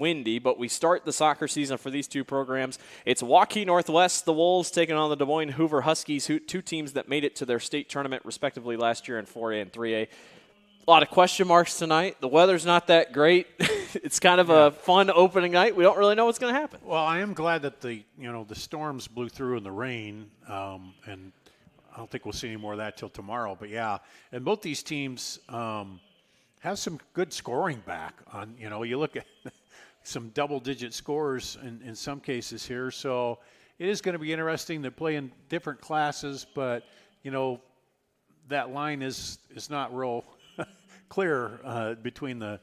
windy, but we start the soccer season for these two programs. It's Waukee Northwest, the Wolves, taking on the Des Moines Hoover Huskies, two teams that made it to their state tournament respectively last year in 4A and 3A. A lot of question marks tonight. The weather's not that great. It's kind of a fun opening night. We don't really know what's going to happen. Well, I am glad that the storms blew through in the rain, and I don't think we'll see any more of that till tomorrow. But yeah, and both these teams have some good scoring back. On you look at some double-digit scores in some cases here. So it is going to be interesting to play in different classes, but that line is not real clear between the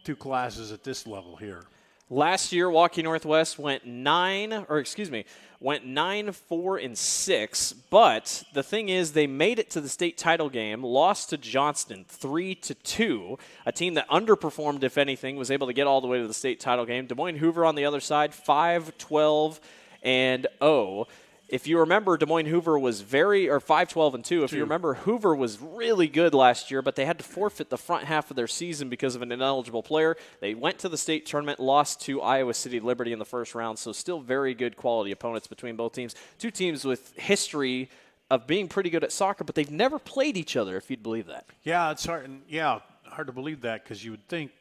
two classes at this level here. Last year, Waukee Northwest went 9-4-6, but the thing is they made it to the state title game, lost to Johnston 3-2, a team that underperformed, if anything, was able to get all the way to the state title game. Des Moines Hoover on the other side, 5-12-0. If you remember, Des Moines Hoover was 5-12-2. If you remember, Hoover was really good last year, but they had to forfeit the front half of their season because of an ineligible player. They went to the state tournament, lost to Iowa City Liberty in the first round, so still very good quality opponents between both teams. Two teams with history of being pretty good at soccer, but they've never played each other, if you'd believe that. Yeah, it's hard. Hard to believe that because you would think,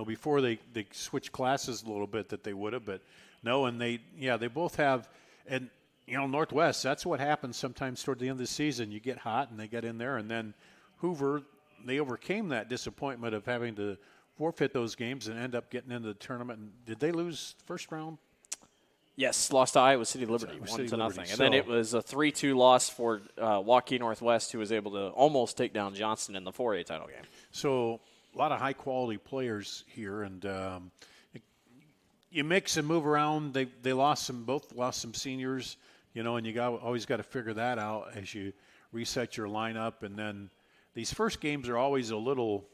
before they switched classes a little bit that they would have, but no, and they both have, and Northwest, that's what happens sometimes toward the end of the season. You get hot and they get in there, and then Hoover, they overcame that disappointment of having to forfeit those games and end up getting into the tournament. And did they lose first round? Yes, lost to Iowa City Liberty, 1-0. And then it was a 3-2 loss for Waukee Northwest, who was able to almost take down Johnston in the 4A title game. So a lot of high-quality players here, and you mix and move around. They both lost some seniors. And you always got to figure that out as you reset your lineup. And then these first games are always a little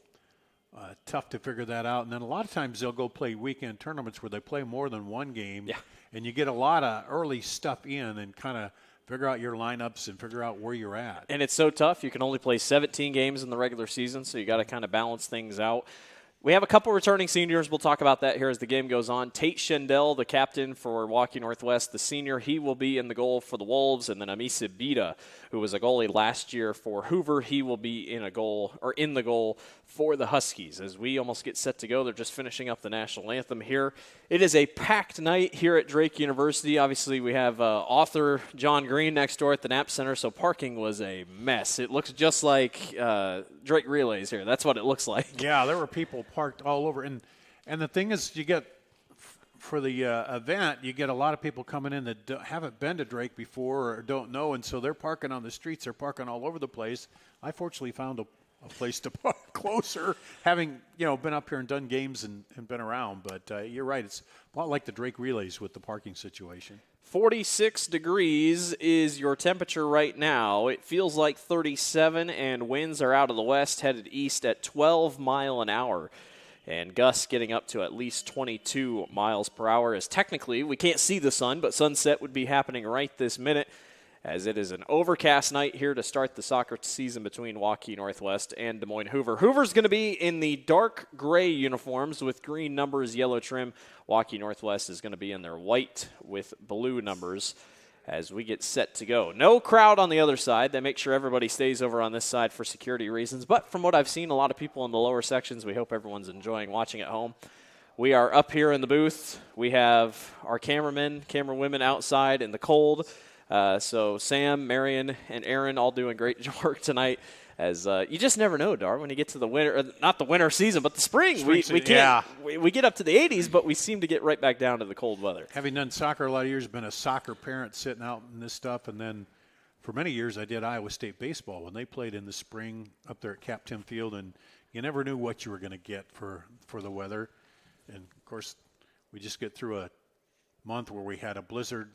tough to figure that out. And then a lot of times they'll go play weekend tournaments where they play more than one game. Yeah. And you get a lot of early stuff in and kind of figure out your lineups and figure out where you're at. And it's so tough. You can only play 17 games in the regular season, so you got to kind of balance things out. We have a couple returning seniors. We'll talk about that here as the game goes on. Tate Schendel, the captain for Waukee Northwest, the senior, he will be in the goal for the Wolves. And then Amisa Bida, who was a goalie last year for Hoover, he will be in the goal for the Huskies. As we almost get set to go, they're just finishing up the national anthem here. It is a packed night here at Drake University. Obviously, we have author John Green next door at the Knapp Center, so parking was a mess. It looks just like Drake Relays here. That's what it looks like. Yeah, there were people parked all over. And the thing is, you get, for the event, you get a lot of people coming in that haven't been to Drake before or don't know, and so they're parking on the streets. They're parking all over the place. I fortunately found a place to park closer, having been up here and done games and been around. But you're right, it's a lot like the Drake Relays with the parking situation. 46 degrees is your temperature right now. It feels like 37, and winds are out of the west, headed east at 12 mile an hour. And gusts getting up to at least 22 miles per hour, as technically we can't see the sun, but sunset would be happening right this minute, as it is an overcast night here to start the soccer season between Waukee Northwest and Des Moines Hoover. Hoover's going to be in the dark gray uniforms with green numbers, yellow trim. Waukee Northwest is going to be in their white with blue numbers as we get set to go. No crowd on the other side. They make sure everybody stays over on this side for security reasons. But from what I've seen, a lot of people in the lower sections. We hope everyone's enjoying watching at home. We are up here in the booth. We have our camerawomen outside in the cold. So Sam, Marion, and Aaron all doing great work tonight. As you just never know, Dar, when you get to the winter, not the winter season, but the spring. We get up to the 80s, but we seem to get right back down to the cold weather. Having done soccer a lot of years, been a soccer parent sitting out in this stuff, and then for many years I did Iowa State baseball when they played in the spring up there at Cap Tim Field, and you never knew what you were going to get for the weather. And, of course, we just get through a month where we had a blizzard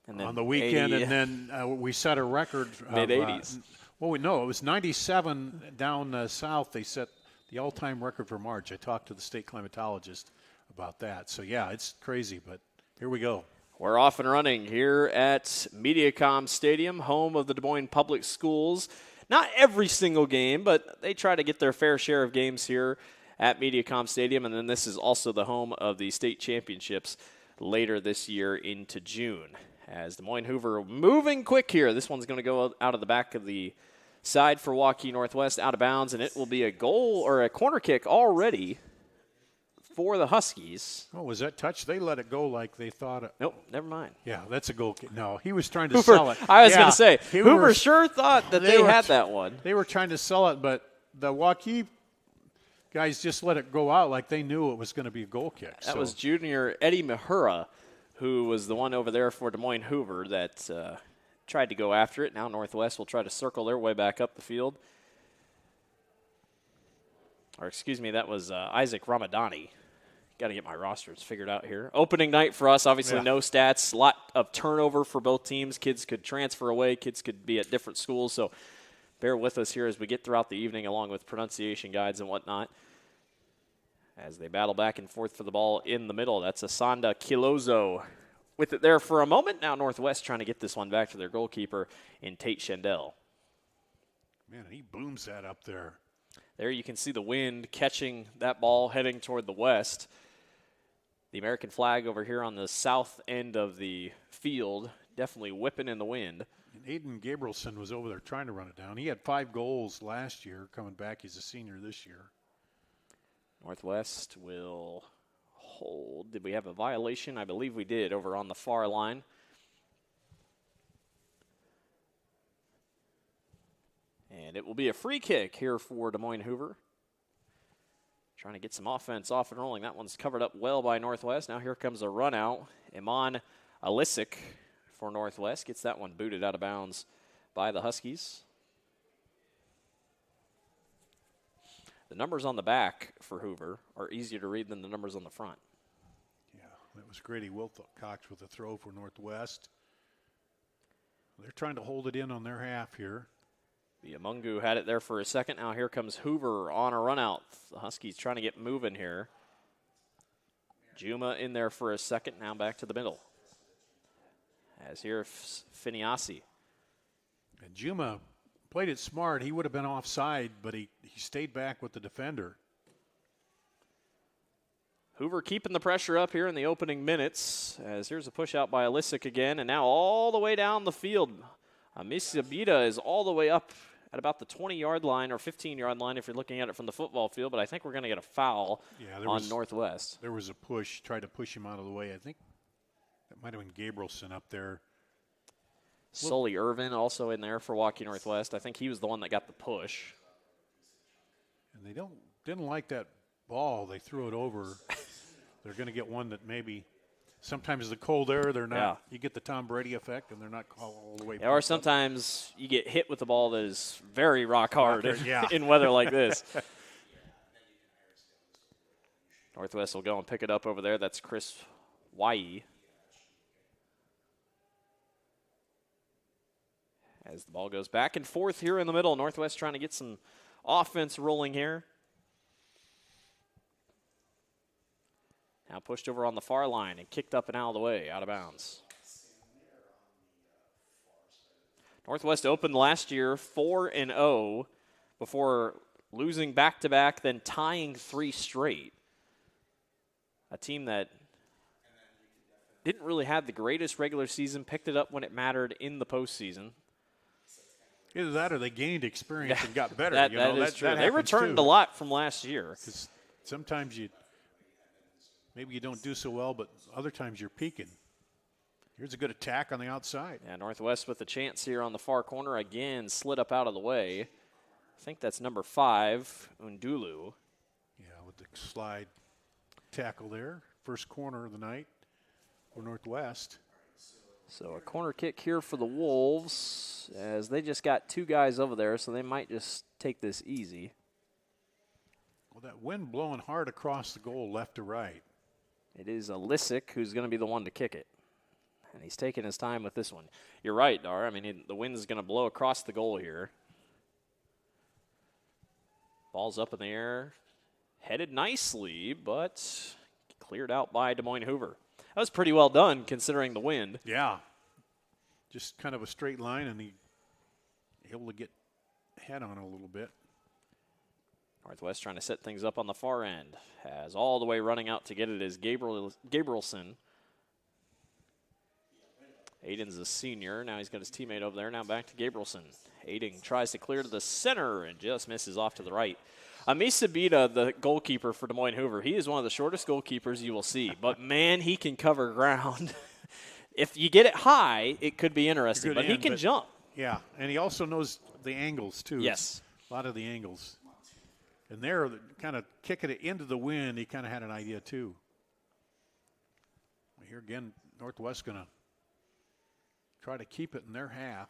on the weekend, 80, and then we set a record. Mid-80s. It was 97 down south. They set the all-time record for March. I talked to the state climatologist about that. So, yeah, it's crazy, but here we go. We're off and running here at Mediacom Stadium, home of the Des Moines Public Schools. Not every single game, but they try to get their fair share of games here at MediaCom Stadium, and then this is also the home of the state championships later this year into June. As Des Moines Hoover moving quick here. This one's going to go out of the back of the side for Waukee Northwest, out of bounds, and it will be a goal or a corner kick already for the Huskies. Oh, was that touch? They let it go like they thought it. Nope, never mind. Yeah, that's a goal kick. No, he was trying to sell it. I was yeah, going to say, Hoover sure thought that they had that one. They were trying to sell it, but the Waukee guys just let it go out like they knew it was going to be a goal kick. That was junior Eddie Mahura, who was the one over there for Des Moines Hoover that tried to go after it. Now Northwest will try to circle their way back up the field. Or excuse me, that was Isaac Ramadani. Got to get my rosters figured out here. Opening night for us, obviously no stats. A lot of turnover for both teams. Kids could transfer away. Kids could be at different schools. So bear with us here as we get throughout the evening along with pronunciation guides and whatnot. As they battle back and forth for the ball in the middle. That's Asanda Kilozo with it there for a moment. Now Northwest trying to get this one back to their goalkeeper in Tate Shendell. Man, he booms that up there. There you can see the wind catching that ball heading toward the west. The American flag over here on the south end of the field definitely whipping in the wind. And Aiden Gabrielson was over there trying to run it down. He had 5 goals last year. Coming back, he's a senior this year. Northwest will hold. Did we have a violation? I believe we did over on the far line. And it will be a free kick here for Des Moines Hoover. Trying to get some offense off and rolling. That one's covered up well by Northwest. Now here comes a run out. Iman Alisic for Northwest gets that one booted out of bounds by the Huskies. The numbers on the back for Hoover are easier to read than the numbers on the front. Yeah, that was Grady Wilcox with a throw for Northwest. They're trying to hold it in on their half here. Yamungu had it there for a second. Now here comes Hoover on a run out. The Huskies trying to get moving here. Juma in there for a second. Now back to the middle. As here, Finiasi. And Juma played it smart. He would have been offside, but he stayed back with the defender. Hoover keeping the pressure up here in the opening minutes. As here's a push out by Alisic again. And now all the way down the field. Misabita is all the way up at about the 20-yard line or 15-yard line if you're looking at it from the football field, but I think we're going to get a foul on Northwest. There was a push, tried to push him out of the way. I think that might have been Gabrielson up there. Sully Irvin also in there for Waukee Northwest. I think he was the one that got the push. And they didn't like that ball. They threw it over. They're going to get one that maybe – sometimes the cold air, they're not. Yeah. You get the Tom Brady effect, and they're not all the way. Yeah, or sometimes you get hit with the ball that is very rock hard in weather like this. Northwest will go and pick it up over there. That's Chris Wye. As the ball goes back and forth here in the middle, Northwest trying to get some offense rolling here. Now pushed over on the far line and kicked up and out of the way, out of bounds. Northwest opened last year 4-0 before losing back-to-back, then tying 3 straight. A team that didn't really have the greatest regular season, picked it up when it mattered in the postseason. Either that or they gained experience and got better. That is true. They returned a lot from last year. Sometimes maybe you don't do so well, but other times you're peaking. Here's a good attack on the outside. Yeah, Northwest with a chance here on the far corner. Again, slid up out of the way. I think that's number 5, Undulu. Yeah, with the slide tackle there. First corner of the night for Northwest. So a corner kick here for the Wolves, as they just got 2 guys over there, so they might just take this easy. Well, that wind blowing hard across the goal left to right. It is Alisic who's going to be the one to kick it. And he's taking his time with this one. You're right, Dar. I mean, the wind is going to blow across the goal here. Ball's up in the air. Headed nicely, but cleared out by Des Moines Hoover. That was pretty well done considering the wind. Yeah. Just kind of a straight line, and he able to get head on a little bit. Northwest trying to set things up on the far end. Has all the way running out to get it is Gabrielson. Aiden's a senior. Now he's got his teammate over there. Now back to Gabrielson. Aiden tries to clear to the center and just misses off to the right. Amisa Bita, the goalkeeper for Des Moines Hoover, he is one of the shortest goalkeepers you will see. But, man, he can cover ground. If you get it high, it could be interesting. But he can jump. Yeah, and he also knows the angles, too. Yes. A lot of the angles. And there, kind of kicking it into the wind, he kind of had an idea, too. Here again, Northwest going to try to keep it in their half.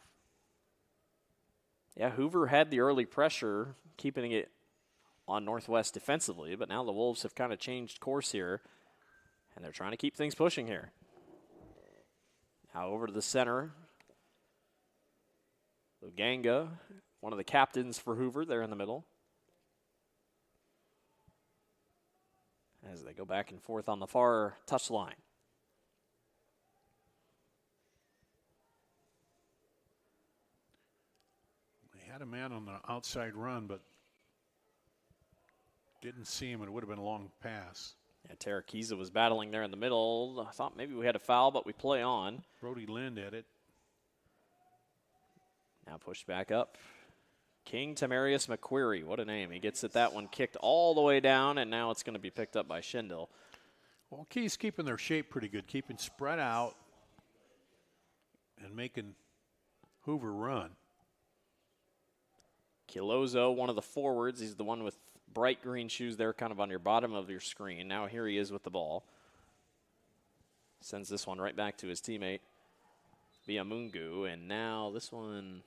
Yeah, Hoover had the early pressure, keeping it on Northwest defensively, but now the Wolves have kind of changed course here, and they're trying to keep things pushing here. Now over to the center. Luganga, one of the captains for Hoover, there in the middle. As they go back and forth on the far touchline. They had a man on the outside run, but didn't see him, and it would have been a long pass. Yeah, Tarakiza was battling there in the middle. I thought maybe we had a foul, but we play on. Brody Lind at it. Now pushed back up. King Tamarius McQuarrie, what a name. He gets that one kicked all the way down, and now it's going to be picked up by Schindel. Waukee's keeping their shape pretty good, keeping spread out and making Hoover run. Kilozo, one of the forwards. He's the one with bright green shoes there kind of on your bottom of your screen. Now here he is with the ball. Sends this one right back to his teammate, Biamungu. And now this one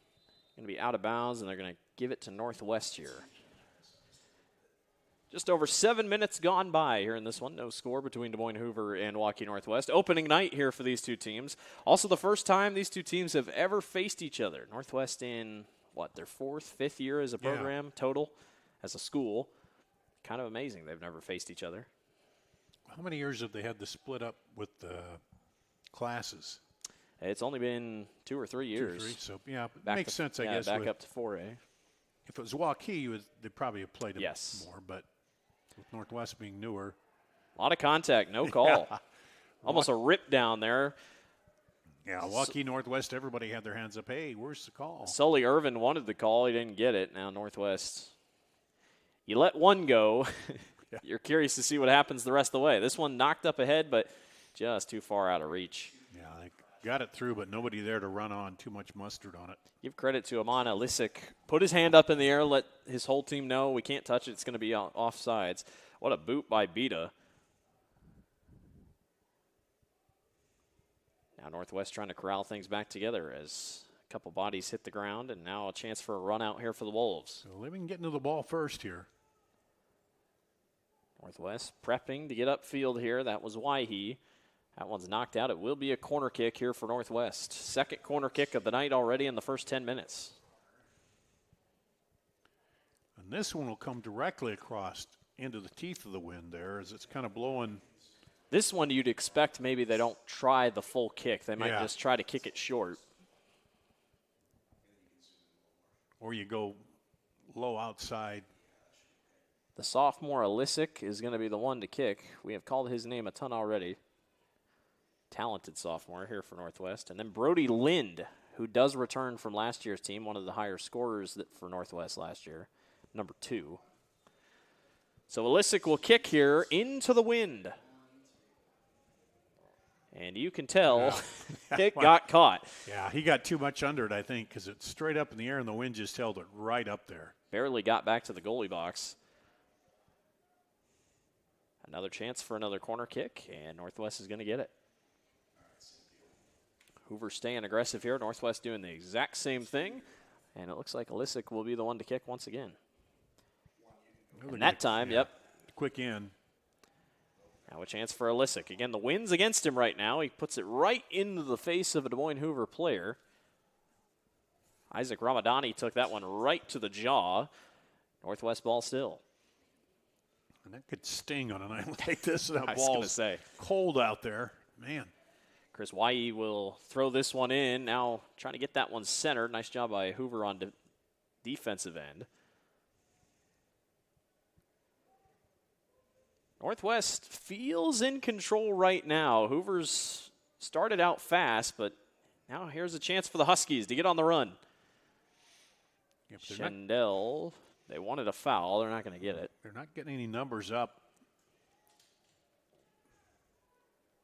going to be out of bounds, and they're going to give it to Northwest here. Just over 7 minutes gone by here in this one. No score between Des Moines Hoover and Waukee Northwest. Opening night here for these two teams. Also the first time these two teams have ever faced each other. Northwest in, their fourth, fifth year as a program total, as a school. Kind of amazing they've never faced each other. How many years have they had to split up with the classes? It's only been 2 or 3 years. 2 or 3, so yeah, it makes sense, I guess. Back up to 4A. If it was Waukee, they'd probably have played it more, but with Northwest being newer. A lot of contact, no call. Yeah. Almost a rip down there. Yeah, Waukee, Northwest, everybody had their hands up. Hey, where's the call? Sully Irvin wanted the call. He didn't get it. Now Northwest, you let one go. You're curious to see what happens the rest of the way. This one knocked up ahead, but just too far out of reach. Yeah, they got it through, but nobody there to run on. Too much mustard on it. Give credit to Amana Lisick. Put his hand up in the air, let his whole team know we can't touch it. It's going to be offsides. What a boot by Bita. Now Northwest trying to corral things back together as a couple bodies hit the ground, and now a chance for a run out here for the Wolves. So they've been getting to the ball first here. Northwest prepping to get upfield here. That was Waihe. That one's knocked out. It will be a corner kick here for Northwest. Second corner kick of the night already in the first 10 minutes. And this one will come directly across into the teeth of the wind there as it's kind of blowing. This one you'd expect maybe they don't try the full kick. They might just try to kick it short. Or you go low outside. The sophomore Alisic is going to be the one to kick. We have called his name a ton already. Talented sophomore here for Northwest. And then Brody Lind, who does return from last year's team, one of the higher scorers for Northwest last year, number 2. So Alisic will kick here into the wind. And you can tell it got caught. Yeah, he got too much under it, I think, because it's straight up in the air and the wind just held it right up there. Barely got back to the goalie box. Another chance for another corner kick, and Northwest is going to get it. Hoover staying aggressive here. Northwest doing the exact same thing, and it looks like Alisic will be the one to kick once again. And that time, quick in. Now a chance for Alisic. Again, the wind's against him right now. He puts it right into the face of a Des Moines Hoover player. Isaac Ramadani took that one right to the jaw. Northwest ball still. And that could sting on a night like this. That I was going to say. Cold out there. Man. Chris Waihe will throw this one in. Now trying to get that one centered. Nice job by Hoover on defensive end. Northwest feels in control right now. Hoover's started out fast, but now here's a chance for the Huskies to get on the run. Yep, Shendell, they wanted a foul. They're not going to get it. They're not getting any numbers up.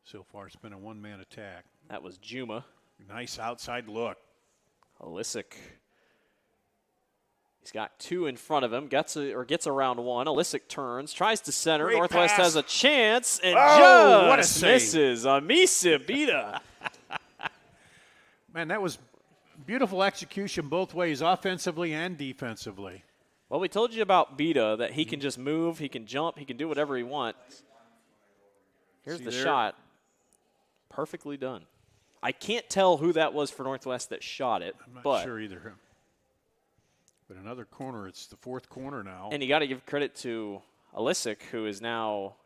So far, it's been a one-man attack. That was Juma. Nice outside look. Alisic. He's got 2 in front of him. Gets around 1. Alisic turns, tries to center. Great Northwest pass. has a chance and What a just save. misses. Amisa Bida. Man, that was beautiful execution both ways, offensively and defensively. Well, we told you about Bida, that he can just move, he can jump, he can do whatever he wants. Here's the shot. Perfectly done. I can't tell who that was for Northwest that shot it. I'm not sure either. But another corner, it's the 4th corner now. And you got to give credit to Alisic, who is now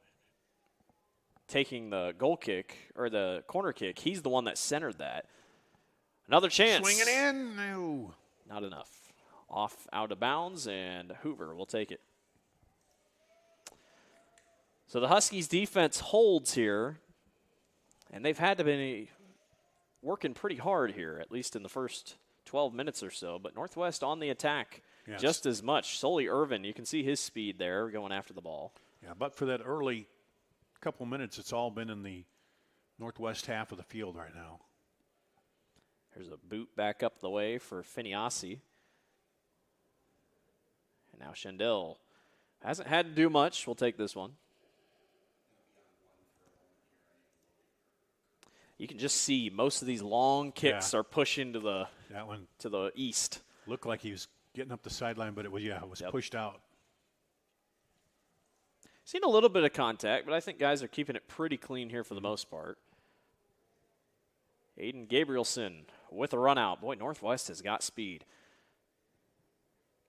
taking the goal kick, or the corner kick. He's the one that centered that. Another chance. Swing it in. No. Not enough. Off out of bounds, and Hoover will take it. So the Huskies defense holds here, and they've had to be working pretty hard here, at least in the first 12 minutes or so. But Northwest on the attack just as much. Sully Irvin, you can see his speed there going after the ball. Yeah, but for that early couple minutes, it's all been in the Northwest half of the field right now. There's a boot back up the way for Finiasi. And now Shendell hasn't had to do much. We'll take this one. You can just see most of these long kicks are pushing to the east. Looked like he was getting up the sideline, but it was pushed out. Seen a little bit of contact, but I think guys are keeping it pretty clean here for the most part. Aiden Gabrielson with a run out. Boy, Northwest has got speed.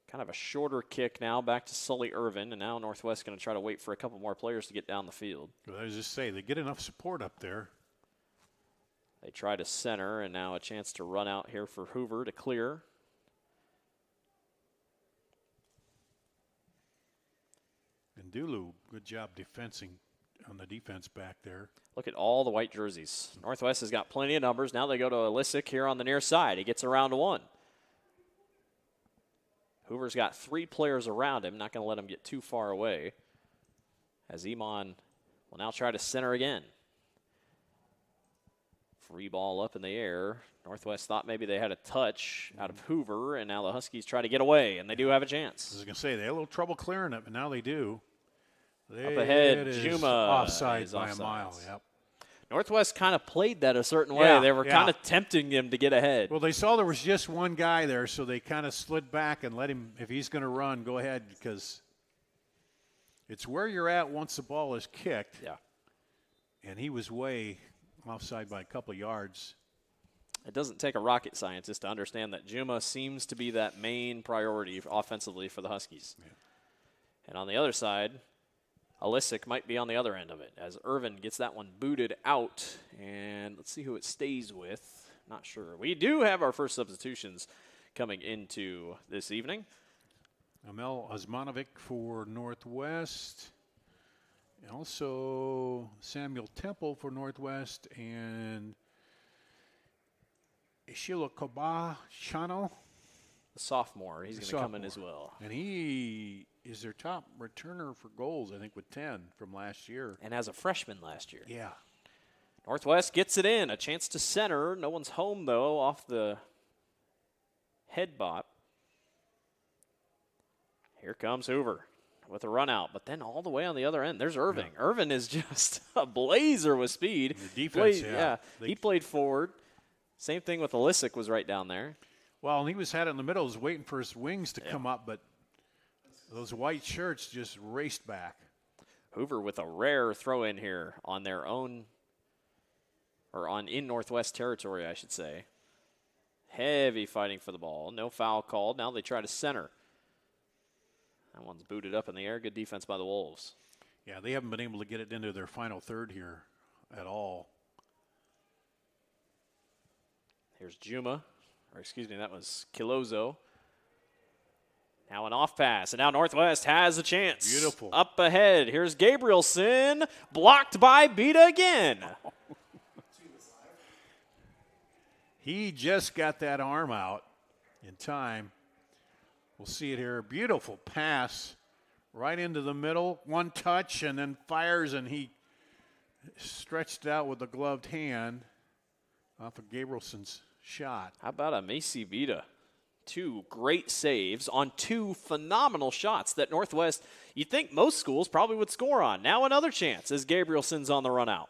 Kind of a shorter kick now back to Sully Irvin, and now Northwest going to try to wait for a couple more players to get down the field. Well, I was just say, they get enough support up there. They try to center, and now a chance to run out here for Hoover to clear. And Dulu, good job defensing on the defense back there. Look at all the white jerseys. Northwest has got plenty of numbers. Now they go to Alisic here on the near side. He gets around to 1. Hoover's got 3 players around him. Not going to let him get too far away. As Iman will now try to center again. Free ball up in the air. Northwest thought maybe they had a touch out of Hoover, and now the Huskies try to get away, and they do have a chance. I was going to say, they had a little trouble clearing it, but now they do. Up ahead, Juma offside by a mile. Yep. Northwest kind of played that a certain way. They were kind of tempting him to get ahead. Well, they saw there was just one guy there, so they kind of slid back and let him, if he's going to run, go ahead, because it's where you're at once the ball is kicked. Yeah. And he was way offside by a couple of yards. It doesn't take a rocket scientist to understand that Juma seems to be that main priority offensively for the Huskies. Yeah. And on the other side, Alisic might be on the other end of it as Irvin gets that one booted out. And let's see who it stays with. Not sure. We do have our first substitutions coming into this evening. Amel Osmanovic for Northwest. And also Samuel Temple for Northwest, and Ishilo Chano. The sophomore. He's going to come in as well. And he is their top returner for goals, I think, with 10 from last year. And as a freshman last year. Yeah. Northwest gets it in. A chance to center. No one's home, though, off the head bop. Here comes Hoover with a run out, but then all the way on the other end, there's Irving. Yeah. Irvin is just a blazer with speed. The defense, he played forward. Same thing with Alisic was right down there. Well, and he had it in the middle, was waiting for his wings to come up, but those white shirts just raced back. Hoover with a rare throw in here on their own, or in Northwest territory, I should say. Heavy fighting for the ball. No foul called. Now they try to center. That one's booted up in the air. Good defense by the Wolves. Yeah, they haven't been able to get it into their final third here at all. Here's Juma. Or excuse me, that was Kilozo. Now an off pass, and now Northwest has a chance. Beautiful. Up ahead, here's Gabrielson, blocked by Beta again. He just got that arm out in time. We'll see it here. Beautiful pass right into the middle. One touch and then fires, and he stretched out with the gloved hand off of Gabrielson's shot. How about a Macy Beta? 2 great saves on 2 phenomenal shots that Northwest, you'd think most schools probably would score on. Now another chance as Gabrielson's on the run out.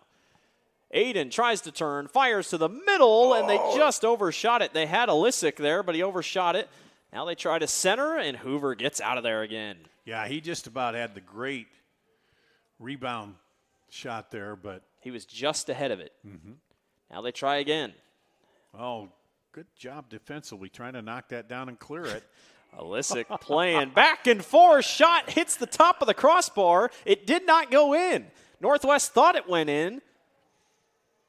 Aiden tries to turn, fires to the middle, and they just overshot it. They had Alisic there, but he overshot it. Now they try to center, and Hoover gets out of there again. Yeah, he just about had the great rebound shot there, but he was just ahead of it. Now they try again. Oh, good job defensively trying to knock that down and clear it. Alisic playing back and forth. Shot hits the top of the crossbar. It did not go in. Northwest thought it went in.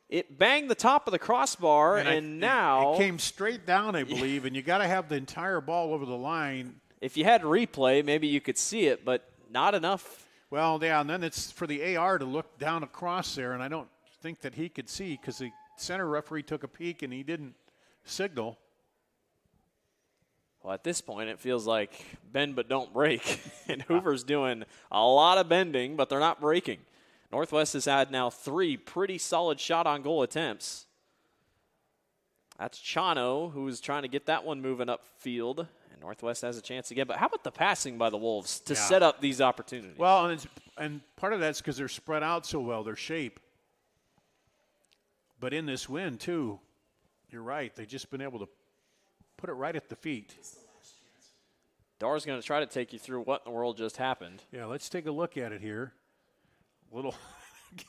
It banged the top of the crossbar, and now it came straight down, I believe, and you got to have the entire ball over the line. If you had replay, maybe you could see it, but not enough. Well, yeah, and then it's for the AR to look down across there, and I don't think that he could see because the center referee took a peek and he didn't signal. Well, at this point, it feels like bend but don't break, and Hoover's doing a lot of bending, but they're not breaking. Northwest has had now 3 pretty solid shot-on-goal attempts. That's Chano, who is trying to get that one moving upfield, and Northwest has a chance again. But how about the passing by the Wolves to set up these opportunities? Well, and part of that's because they're spread out so well, their shape. But in this win, too, you're right. They've just been able to put it right at the feet. Dar's going to try to take you through what in the world just happened. Yeah, let's take a look at it here. Little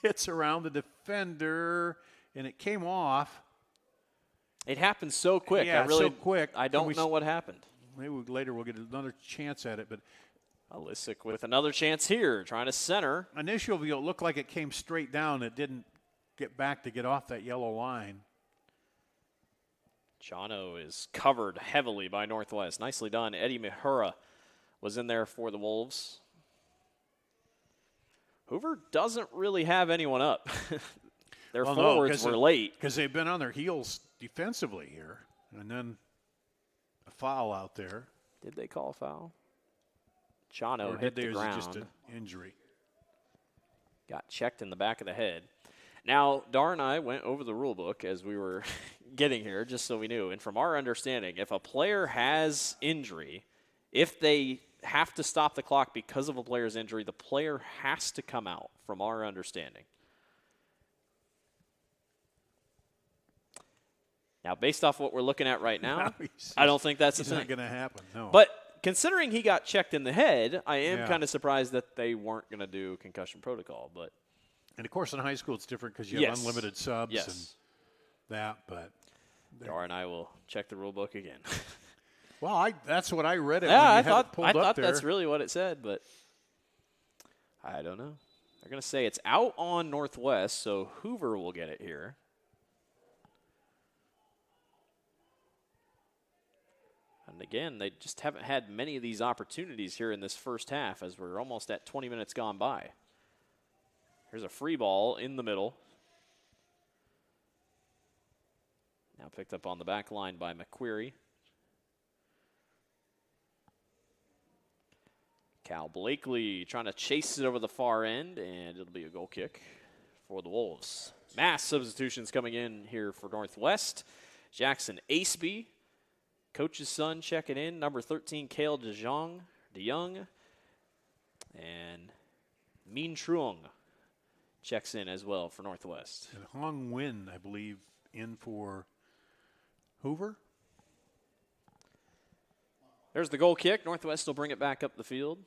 gets around the defender, and it came off. It happened so quick. Yeah, so quick. I don't know what happened. Maybe later we'll get another chance at it. But Alisic with another chance here, trying to center. Initially, it looked like it came straight down. It didn't get back to get off that yellow line. Chano is covered heavily by Northwest. Nicely done. Eddie Mihura was in there for the Wolves. Hoover doesn't really have anyone up. Their forwards were late. Because they've been on their heels defensively here. And then a foul out there. Did they call a foul? Chano hit the ground. Just an injury. Got checked in the back of the head. Now, Dar and I went over the rule book as we were getting here, just so we knew. And from our understanding, if a player has injury, if they have to stop the clock because of a player's injury, the player has to come out, from our understanding. Now, based off what we're looking at right now, I don't think that's the thing. It's not going to happen, no. But considering he got checked in the head, I am kind of surprised that they weren't going to do concussion protocol. And, of course, in high school it's different because you have unlimited subs and that. But Dar and I will check the rule book again. Well, that's what I read. I thought that's really what it said, but I don't know. They're going to say it's out on Northwest, so Hoover will get it here. And again, they just haven't had many of these opportunities here in this first half as we're almost at 20 minutes gone by. Here's a free ball in the middle. Now picked up on the back line by McQuarrie. Cal Blakely trying to chase it over the far end, and it'll be a goal kick for the Wolves. Mass substitutions coming in here for Northwest. Jackson Aceby, coach's son, checking in. Number 13, Cale DeYoung. And Min Truong checks in as well for Northwest. And Hong Win, I believe, in for Hoover. There's the goal kick. Northwest will bring it back up the field.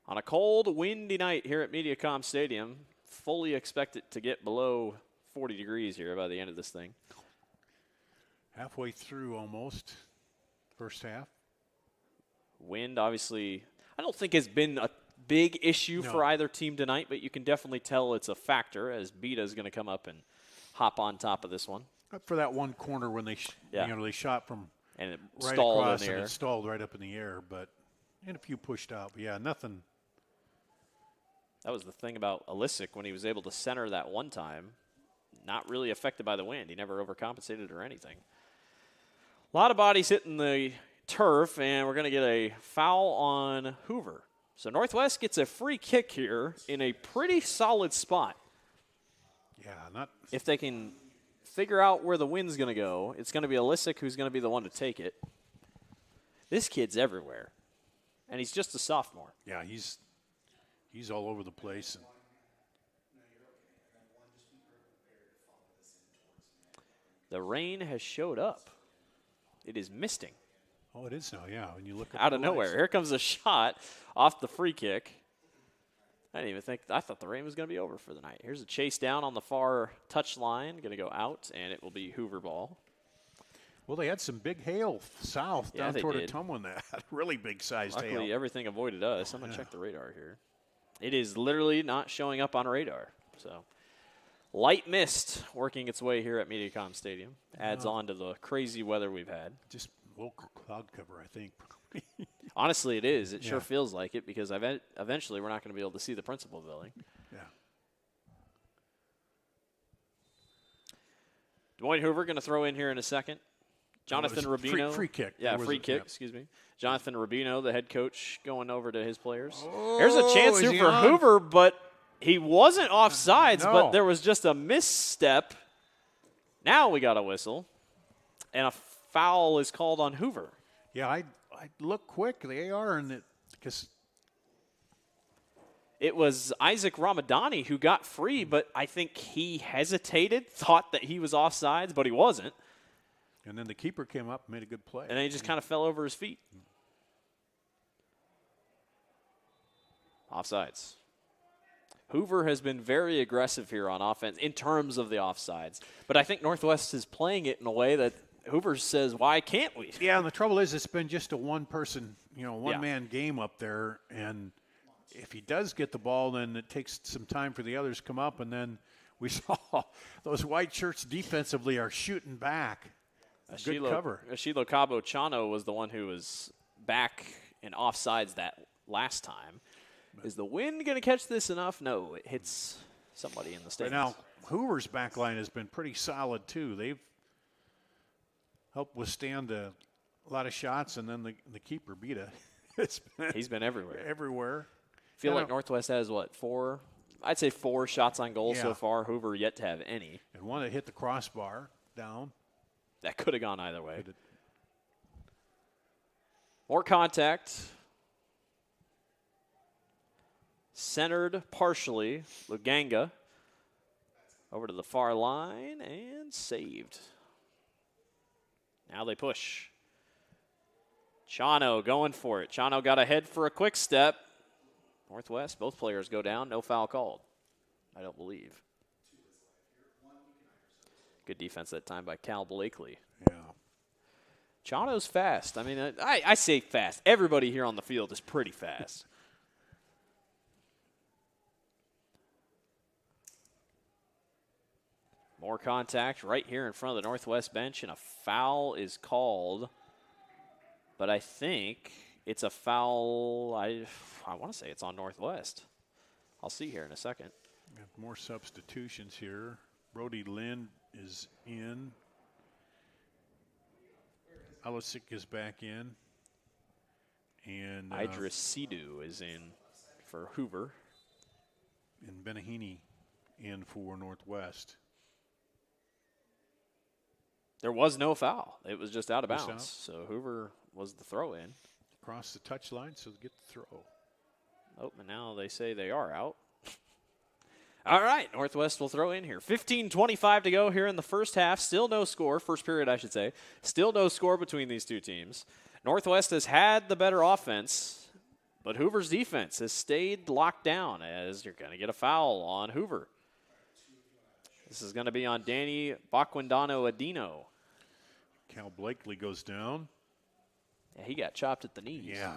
On a cold, windy night here at Mediacom Stadium, fully expect it to get below 40 degrees here by the end of this thing. Halfway through almost, first half. Wind, obviously, I don't think has been a big issue for either team tonight, but you can definitely tell it's a factor as Beta is going to come up and hop on top of this one. For that one corner when they they shot from and it right stalled across in the and air. it stalled right up in the air, and a few pushed out. But yeah, nothing. That was the thing about Alisic when he was able to center that one time. Not really affected by the wind. He never overcompensated or anything. A lot of bodies hitting the turf, and we're going to get a foul on Hoover. So Northwest gets a free kick here in a pretty solid spot. Yeah, not. If they can figure out where the wind's going to go, it's going to be Alisic who's going to be the one to take it. This kid's everywhere, and he's just a sophomore. Yeah, he's all over the place. And the rain has showed up. It is misting. oh, it is now, yeah. When you look Out of nowhere. Here comes a shot off the free kick. I thought the rain was going to be over for the night. Here's a chase down on the far touch line. Going to go out, and it will be Hoover ball. Well, they had some big hail south down toward Atumwin. That really big-sized hail. Luckily, everything avoided us. I'm going to check the radar here. It is literally not showing up on radar. So, light mist working its way here at MediaCom Stadium. Adds on to the crazy weather we've had. Just local cloud cover, I think. Honestly, it is. It sure feels like it because eventually we're not going to be able to see the principal building. Yeah. Des Moines Hoover going to throw in here in a second. Jonathan Rubino. Free kick. Yeah, free kick, excuse me. Jonathan Rubino, the head coach, going over to his players. There's a chance here for Hoover, but he wasn't offsides, but there was just a misstep. Now we got a whistle, and a foul is called on Hoover. Yeah, I look quick. The AR and it because it was Isaac Ramadani who got free, but I think he hesitated, thought that he was offsides, but he wasn't. And then the keeper came up and made a good play. And then he just kind of fell over his feet. Offsides. Hoover has been very aggressive here on offense in terms of the offsides. But I think Northwest is playing it in a way that Hoover says, why can't we? Yeah, and the trouble is it's been just a one-person, one-man game up there. And if he does get the ball, then it takes some time for the others to come up. And then we saw those white shirts defensively are shooting back. Good cover. Ashilo Cabo Chano was the one who was back in offsides that last time. Is the wind going to catch this enough? No, it hits somebody in the stands. Right now, Hoover's back line has been pretty solid, too. They've helped withstand a lot of shots, and then the keeper beat it. He's been everywhere. Everywhere. I feel like Northwest has, four? I'd say 4 shots on goal so far. Hoover yet to have any. And one that hit the crossbar down. That could have gone either way. More contact. Centered partially. Luganga over to the far line and saved. Now they push. Chano going for it. Chano got ahead for a quick step. Northwest, both players go down. No foul called, I don't believe. Good defense that time by Cal Blakely. Yeah. Chano's fast. I mean, I say fast. Everybody here on the field is pretty fast. More contact right here in front of the Northwest bench, and a foul is called. But I think it's a foul. I want to say it's on Northwest. I'll see here in a second. We have more substitutions here. Brody Lynn is in. Alisic is back in. And Idris Sidhu is in for Hoover. And Benahini in for Northwest. There was no foul. It was just out of bounds. So Hoover was the throw-in. Across the touch line, so get the throw. Oh, and now they say they are out. All right, Northwest will throw in here. 15:25 to go here in the first half. Still no score. First period, I should say. Still no score between these two teams. Northwest has had the better offense, but Hoover's defense has stayed locked down as you're going to get a foul on Hoover. This is going to be on Danny Baquindano Adino. Cal Blakely goes down. Yeah, he got chopped at the knees. Yeah.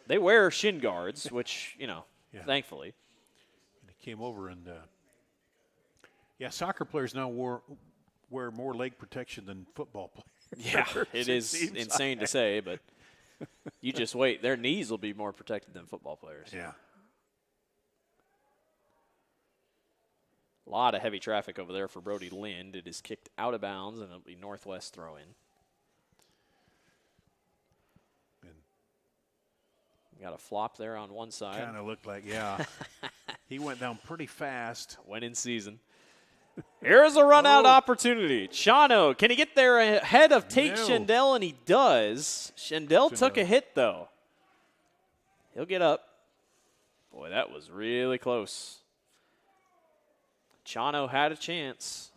They wear shin guards, which, thankfully. And he came over and, soccer players now wear more leg protection than football Yeah, it is insane to say, but you just wait. Their knees will be more protected than football players. Yeah. A lot of heavy traffic over there for Brody Lind. It is kicked out of bounds, and it'll be Northwest throw-in. Got a flop there on one side. Kind of looked like, yeah. He went down pretty fast. Went in season. Here's a run-out opportunity. Chano, can he get there ahead of Tate Schendel? And he does. Schendel took a hit, though. He'll get up. Boy, that was really close. Chano had a chance.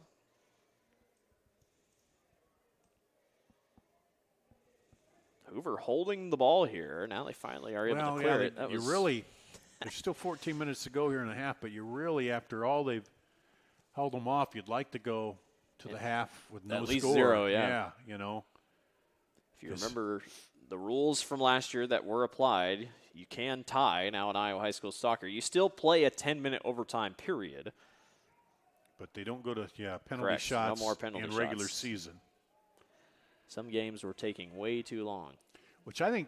Hoover holding the ball here. Now they finally are able to clear it. There's still 14 minutes to go here in the half, but you really, after all they've held them off, you'd like to go to the half with no score. At least 0, yeah. Yeah, you know. If you remember the rules from last year that were applied, you can tie now in Iowa high school soccer. You still play a 10-minute overtime period. But they don't go to, penalty Correct. shots no more penalty in shots. regular season. Some games were taking way too long. Which I think,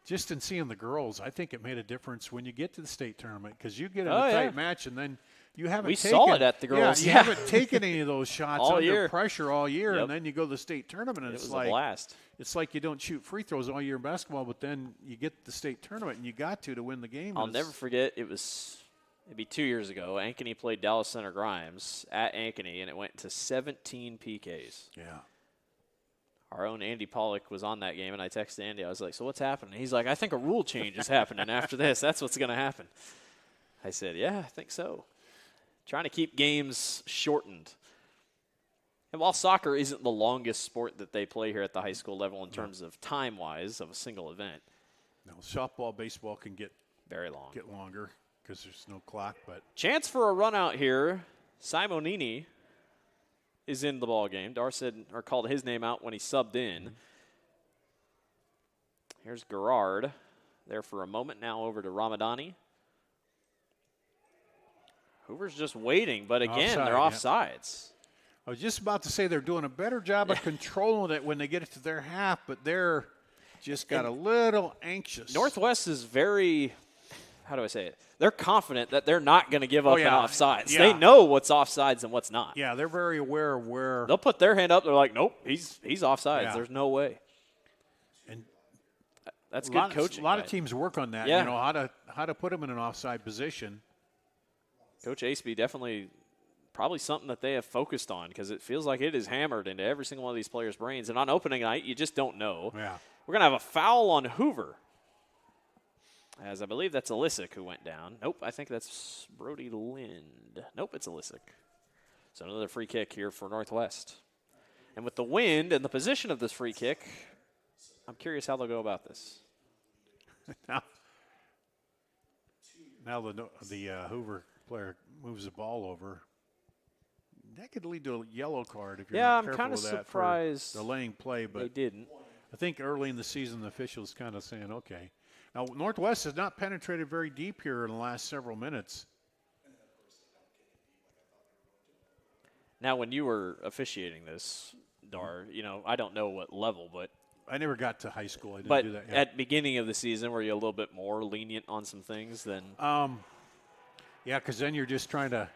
just in seeing the girls, I think it made a difference when you get to the state tournament because you get in a tight match and then you haven't saw it at the girls. You haven't taken any of those shots all under year. Pressure all year, and then you go to the state tournament and it's like a blast. It's like you don't shoot free throws all year in basketball, but then you get the state tournament and you got to win the game. I'll never forget, it'd be 2 years ago. Ankeny played Dallas Center Grimes at Ankeny, and it went to 17 PKs. Yeah. Our own Andy Pollock was on that game, and I texted Andy. I was like, so what's happening? He's like, I think a rule change is happening after this. That's what's going to happen. I said, yeah, I think so. Trying to keep games shortened. And while soccer isn't the longest sport that they play here at the high school level in terms of time-wise of a single event. No, softball, baseball can get very long. Get longer because there's no clock. But chance for a run out here. Simonini is in the ball game. Dar said or called his name out when he subbed in. Here's Gerard there for a moment. Now over to Ramadani. Hoover's just waiting, but again, they're offsides. I was just about to say they're doing a better job of controlling it when they get it to their half, but they're just got a little anxious. Northwest is very, how do I say it? They're confident that they're not going to give up an offsides. They know what's offsides and what's not. Yeah, they're very aware of where. They'll put their hand up. They're like, nope, he's offsides. Yeah. There's no way. And that's good coaching. A lot of teams work on that. Yeah. You know how to put them in an offside position. Coach Aceby definitely probably something that they have focused on because it feels like it is hammered into every single one of these players' brains. And on opening night, you just don't know. Yeah. We're going to have a foul on Hoover. As I believe that's Elisic who went down. Nope, I think that's Brody Lind. Nope, it's Elisic. So another free kick here for Northwest. And with the wind and the position of this free kick, I'm curious how they'll go about this. now the Hoover player moves the ball over. That could lead to a yellow card if you're not careful I'm kind of with that surprised for delaying play, but they didn't. I think early in the season the officials kind of saying, okay. Now, Northwest has not penetrated very deep here in the last several minutes. Now, when you were officiating this, Dar, I don't know what level, but I never got to high school. I didn't but do that. At beginning of the season, were you a little bit more lenient on some things than? Yeah, because then you're just trying to.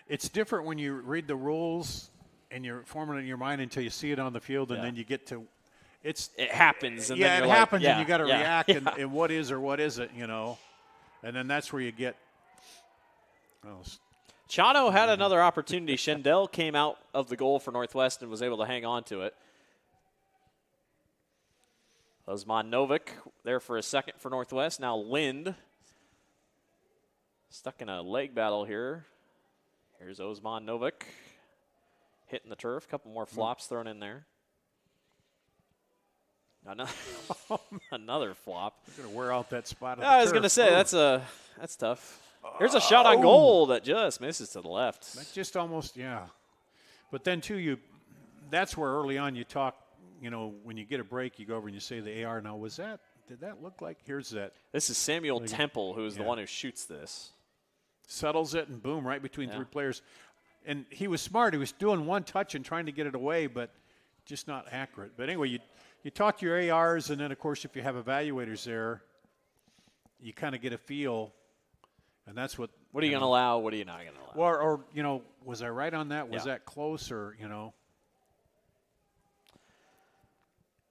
It's different when you read the rules and you're forming it in your mind until you see it on the field, and then you get to. It happens. And then it happens, like, and you got to react, and what is or what isn't, and then that's where you get. Chano had another opportunity. Schendel came out of the goal for Northwest and was able to hang on to it. Osman Novik there for a second for Northwest. Now Lind stuck in a leg battle here. Here's Osman Novik hitting the turf. Couple more flops thrown in there. Another flop. You're going to wear out that spot. I was going to say, that's tough. Here's a shot on goal that just misses to the left. That's just almost, But then, too, that's where early on you talk, when you get a break, you go over and you say the AR. Now, did that look like, here's that. This is Samuel Temple, who's the one who shoots this. Settles it, and boom, right between three players. And he was smart. He was doing one touch and trying to get it away, but just not accurate. But anyway, you talk to your ARs, and then, of course, if you have evaluators there, you kind of get a feel, and that's what. What are you going to allow? What are you not going to allow? Or was I right on that? Was that close, or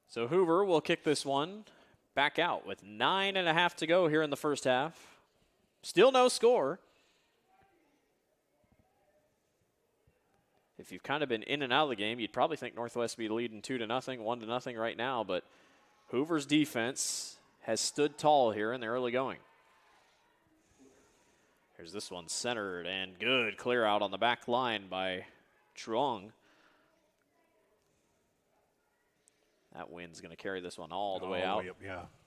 So Hoover will kick this one back out with 9.5 to go here in the first half. Still no score. If you've kind of been in and out of the game, you'd probably think Northwest would be leading 2-0, 1-0 right now, but Hoover's defense has stood tall here in the early going. Here's this one centered and good clear out on the back line by Truong. That wind's going to carry this one all the way out.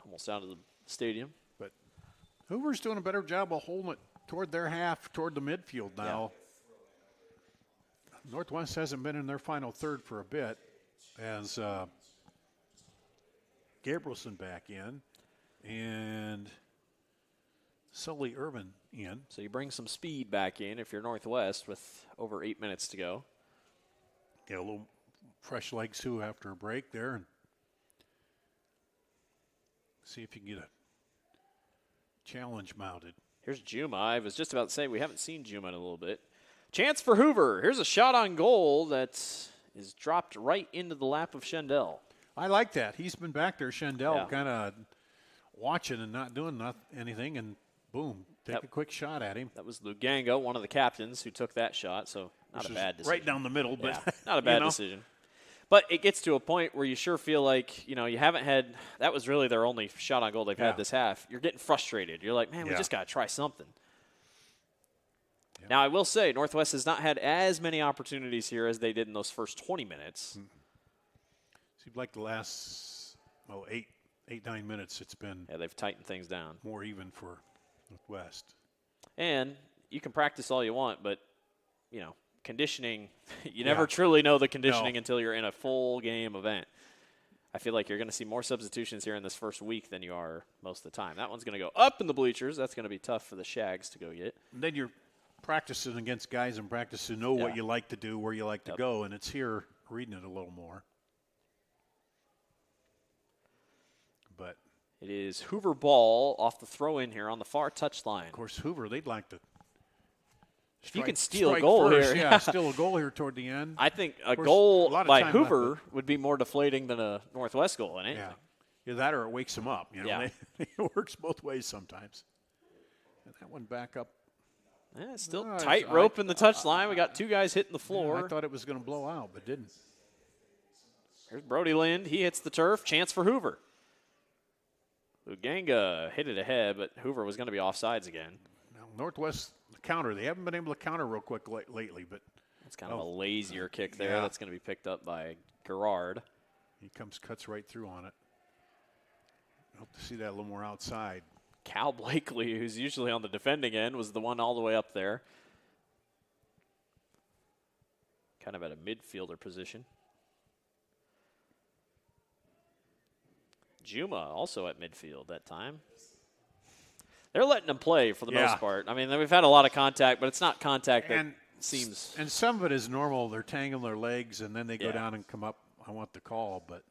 Almost out of the stadium. But Hoover's doing a better job of holding it toward their half, toward the midfield now. Northwest hasn't been in their final third for a bit as Gabrielson back in and Sully Irvin in. So you bring some speed back in if you're Northwest with over 8 minutes to go. Get a little fresh legs too after a break there, and see if you can get a challenge mounted. Here's Juma. I was just about to say we haven't seen Juma in a little bit. Chance for Hoover. Here's a shot on goal that is dropped right into the lap of Schendel. I like that. He's been back there, Schendel, kind of watching and not doing anything, and boom, take a quick shot at him. That was Luganga, one of the captains, who took that shot, so not a bad decision. Right down the middle, but not a bad decision. But it gets to a point where you sure feel like, you haven't had – that was really their only shot on goal they've had this half. You're getting frustrated. You're like, man, we just got to try something. Now, I will say, Northwest has not had as many opportunities here as they did in those first 20 minutes. Seems like the last, 9 minutes it's been. Yeah, they've tightened things down. More even for Northwest. And you can practice all you want, but, conditioning, you never truly know the conditioning until you're in a full game event. I feel like you're going to see more substitutions here in this first week than you are most of the time. That one's going to go up in the bleachers. That's going to be tough for the Shags to go get. And then you're practicing against guys in practice who know what you like to do, where you like to go, and it's here reading it a little more. But it is Hoover ball off the throw-in here on the far touchline. Of course, Hoover, they'd like to if you can steal a goal first, here. Steal a goal here toward the end. I think a goal by Hoover would be more deflating than a Northwest goal in anything. Yeah, that or it wakes them up. It works both ways sometimes. And that one back up. Yeah, still tight rope in the touchline. We got two guys hitting the floor. Yeah, I thought it was going to blow out, but didn't. Here's Brody Lind. He hits the turf. Chance for Hoover. Luganga hit it ahead, but Hoover was going to be offsides again. Now, Northwest counter. They haven't been able to counter real quick lately, but it's kind of a lazier kick there. That's going to be picked up by Gerard. He cuts right through on it. I hope to see that a little more outside. Cal Blakely, who's usually on the defending end, was the one all the way up there. Kind of at a midfielder position. Juma also at midfield that time. They're letting him play for the most part. I mean, we've had a lot of contact, but it's not contact that seems. And some of it is normal. They're tangling their legs, and then they go down and come up. I want the call, but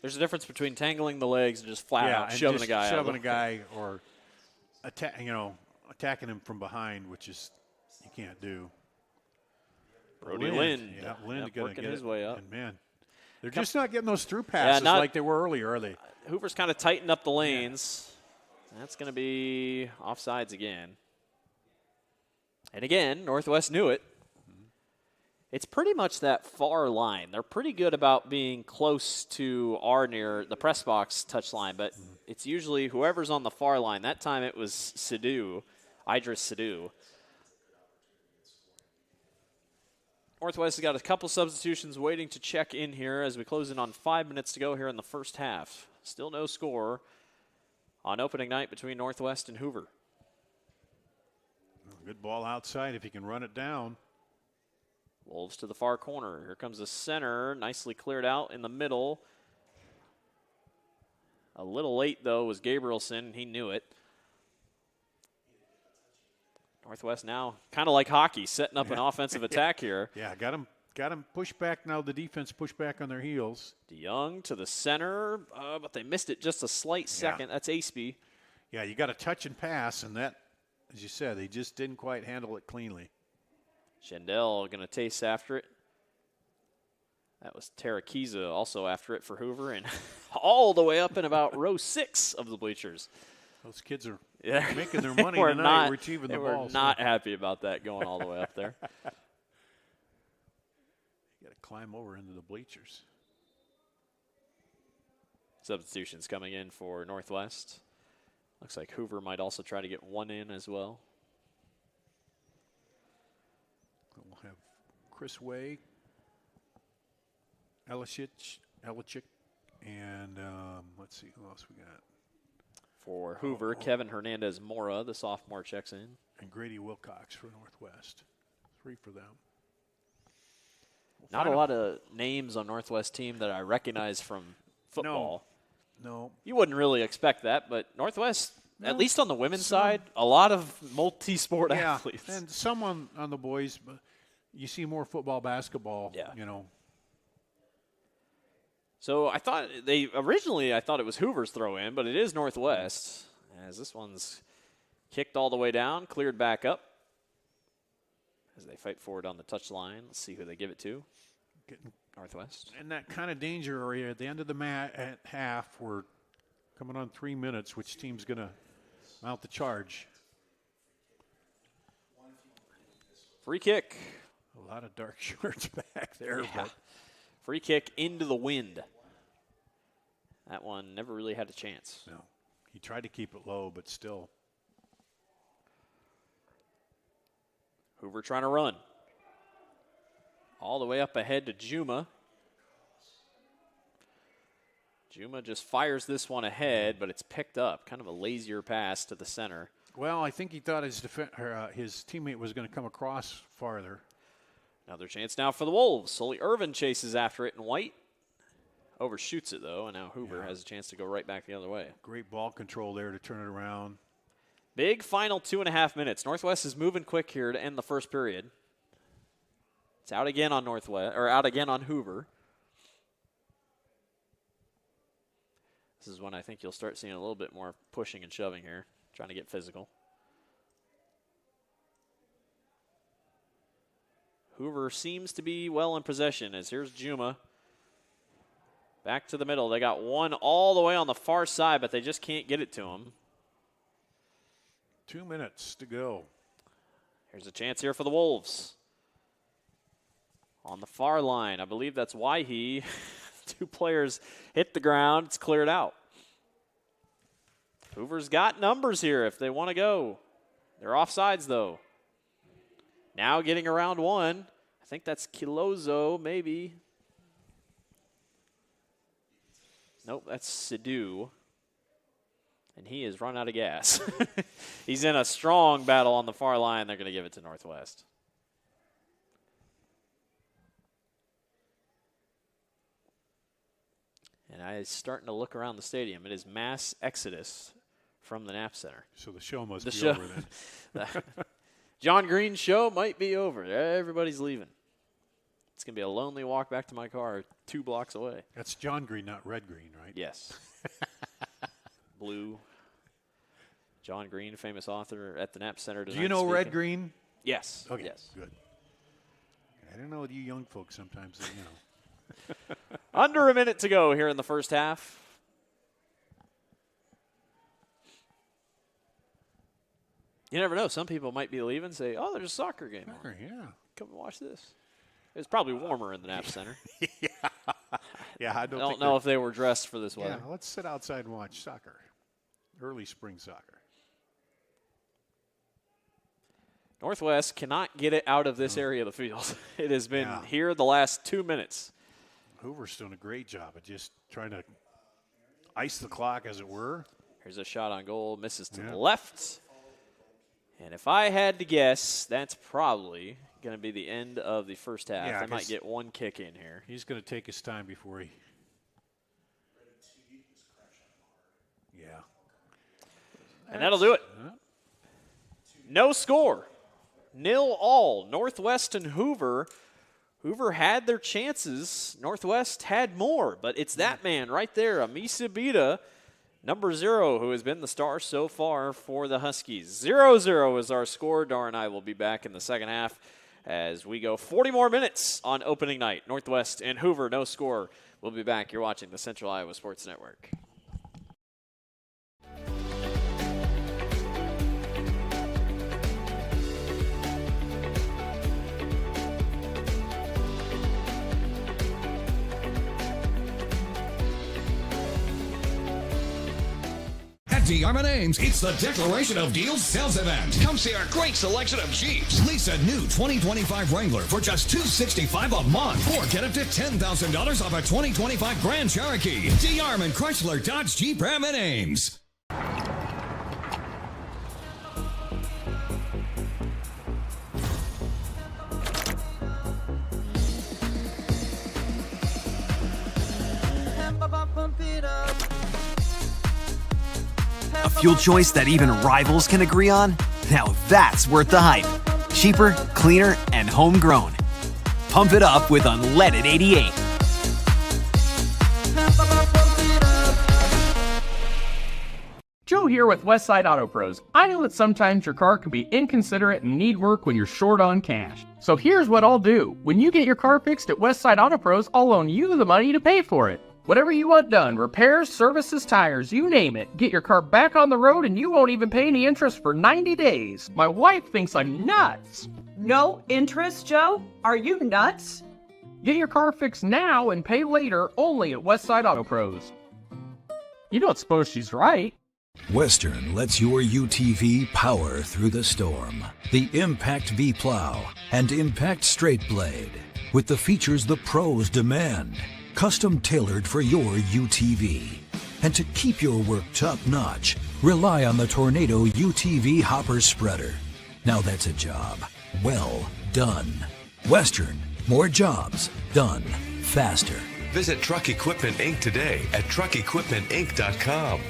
there's a difference between tangling the legs and just flat out shoving a guy. Shoving a guy or attacking him from behind, which is you can't do. Brody Lind. Yeah, Lind working his way up. And man, they're just not getting those through passes like they were earlier, are they? Hoover's kind of tightened up the lanes. That's going to be offsides again. And again, Northwest knew it. It's pretty much that far line. They're pretty good about being close to or near the press box touch line, but it's usually whoever's on the far line. That time it was Idris Sidhu. Northwest has got a couple substitutions waiting to check in here as we close in on 5 minutes to go here in the first half. Still no score on opening night between Northwest and Hoover. Good ball outside if you can run it down. Wolves to the far corner. Here comes the center. Nicely cleared out in the middle. A little late, though, was Gabrielson. He knew it. Northwest now kind of like hockey, setting up an offensive attack here. Yeah, got him got them pushed back now. The defense pushed back on their heels. DeYoung to the center, but they missed it just a slight second. That's Aceby. Yeah, you got to touch and pass, and that, as you said, they just didn't quite handle it cleanly. Shendell going to taste after it. That was Tarakiza also after it for Hoover, and all the way up in about row 6 of the bleachers. Those kids are making their money tonight. Not, retrieving the ball. ball. They were not happy about that going all the way up there. You got to climb over into the bleachers. Substitutions coming in for Northwest. Looks like Hoover might also try to get one in as well. We'll have Chris Way, Elicic, and let's see who else we got. For Hoover, Kevin Hernandez-Mora, the sophomore, checks in. And Grady Wilcox for Northwest. 3 for them. Not a lot of names on Northwest team that I recognize from football. No. You wouldn't really expect that, but Northwest, at least on the women's side, a lot of multi-sport athletes. And some on the boys, but you see more football, basketball, So I thought I thought it was Hoover's throw in, but it is Northwest, as this one's kicked all the way down, cleared back up as they fight forward on the touchline. Let's see who they give it to. Northwest. In that kind of danger area at the end of the mat at half, we're coming on 3 minutes. Which team's going to mount the charge? Free kick. A lot of dark shirts back there. Yeah. But free kick into the wind. That one never really had a chance. No. He tried to keep it low, but still. Hoover trying to run. All the way up ahead to Juma. Juma just fires this one ahead, but it's picked up. Kind of a lazier pass to the center. Well, I think he thought his teammate was going to come across farther. Another chance now for the Wolves. Sully Irvin chases after it in white. Overshoots it, though, and now Hoover has a chance to go right back the other way. Great ball control there to turn it around. Big final 2.5 minutes. Northwest is moving quick here to end the first period. It's out again on out again on Hoover. This is when I think you'll start seeing a little bit more pushing and shoving here, trying to get physical. Hoover seems to be well in possession as here's Juma. Back to the middle. They got one all the way on the far side, but they just can't get it to him. 2 minutes to go. Here's a chance here for the Wolves. On the far line, I believe that's Waukee. 2 players hit the ground. It's cleared out. Hoover's got numbers here if they want to go. They're offsides, though. Now getting around one. I think that's Kilozo, maybe. Nope, that's Sidhu. And he has run out of gas. He's in a strong battle on the far line. They're going to give it to Northwest. And I is starting to look around the stadium. It is mass exodus from the Knapp Center. So the show must be over then. John Green's show might be over. Everybody's leaving. It's going to be a lonely walk back to my car 2 blocks away. That's John Green, not Red Green, right? Yes. Blue. John Green, famous author at the Knapp Center tonight. Do you know speaking. Red Green? Yes. Okay, yes. Good. I don't know with you young folks sometimes, Under a minute to go here in the first half. You never know. Some people might be leaving and say, oh, there's a soccer game on. Yeah. Come and watch this. It's probably warmer in the Knapp Center. Yeah, I don't know if they were dressed for this weather. Yeah, let's sit outside and watch soccer. Early spring soccer. Northwest cannot get it out of this area of the field. It has been here the last 2 minutes. Hoover's doing a great job of just trying to ice the clock, as it were. Here's a shot on goal. Misses to the left. And if I had to guess, that's probably going to be the end of the first half. Yeah, they might get one kick in here. He's going to take his time before he. Yeah. And that'll do it. No score. 0-0. Northwest and Hoover, Hoover had their chances. Northwest had more, but it's that man right there, Amisa Bida, number 0, who has been the star so far for the Huskies. 0-0 is our score. Dar and I will be back in the second half as we go 40 more minutes on opening night. Northwest and Hoover, no score. We'll be back. You're watching the Central Iowa Sports Network. DeArmond Ames, it's the Declaration of Deals sales event. Come see our great selection of Jeeps. Lease a new 2025 Wrangler for just $265 a month, or get up to $10,000 off a 2025 Grand Cherokee. DeArmond Chrysler Dodge Jeep Ram and Ames. A fuel choice that even rivals can agree on? Now that's worth the hype. Cheaper, cleaner, and homegrown. Pump it up with unleaded 88. Joe here with Westside Auto Pros. I know that sometimes your car can be inconsiderate and need work when you're short on cash. So here's what I'll do. When you get your car fixed at Westside Auto Pros, I'll loan you the money to pay for it. Whatever you want done, repairs, services, tires, you name it. Get your car back on the road and you won't even pay any interest for 90 days. My wife thinks I'm nuts. No interest, Joe? Are you nuts? Get your car fixed now and pay later only at Westside Auto Pros. You don't suppose she's right? Western lets your UTV power through the storm. The Impact V-Plow and Impact Straight Blade, with the features the pros demand. Custom tailored for your UTV. And to keep your work top-notch, rely on the Tornado UTV Hopper Spreader. Now that's a job well done. Western, more jobs done faster. Visit Truck Equipment Inc. today at truckequipmentinc.com.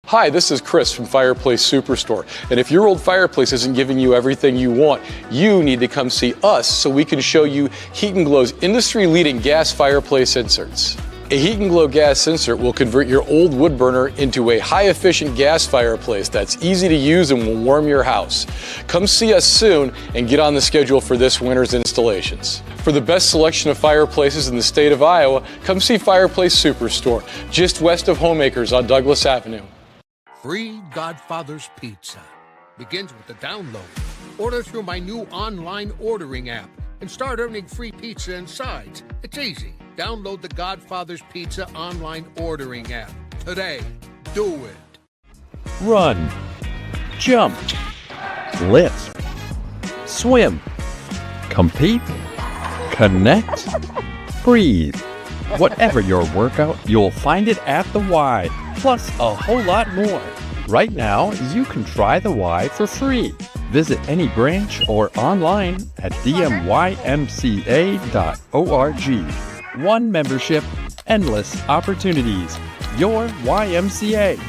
Hi, this is Chris from Fireplace Superstore. And if your old fireplace isn't giving you everything you want, you need to come see us so we can show you Heat and Glow's industry-leading gas fireplace inserts. A Heat and Glow gas insert will convert your old wood burner into a high-efficient gas fireplace that's easy to use and will warm your house. Come see us soon and get on the schedule for this winter's installations. For the best selection of fireplaces in the state of Iowa, come see Fireplace Superstore, just west of Homeacres on Douglas Avenue. Free Godfather's Pizza begins with the download. Order through my new online ordering app and start earning free pizza and sides. It's easy. Download the Godfather's Pizza online ordering app today. Do it. Run, jump, lift, swim, compete, connect, breathe. Whatever your workout, you'll find it at the Y, plus a whole lot more. Right now, you can try the Y for free. Visit any branch or online at dmymca.org. One membership, endless opportunities. Your YMCA.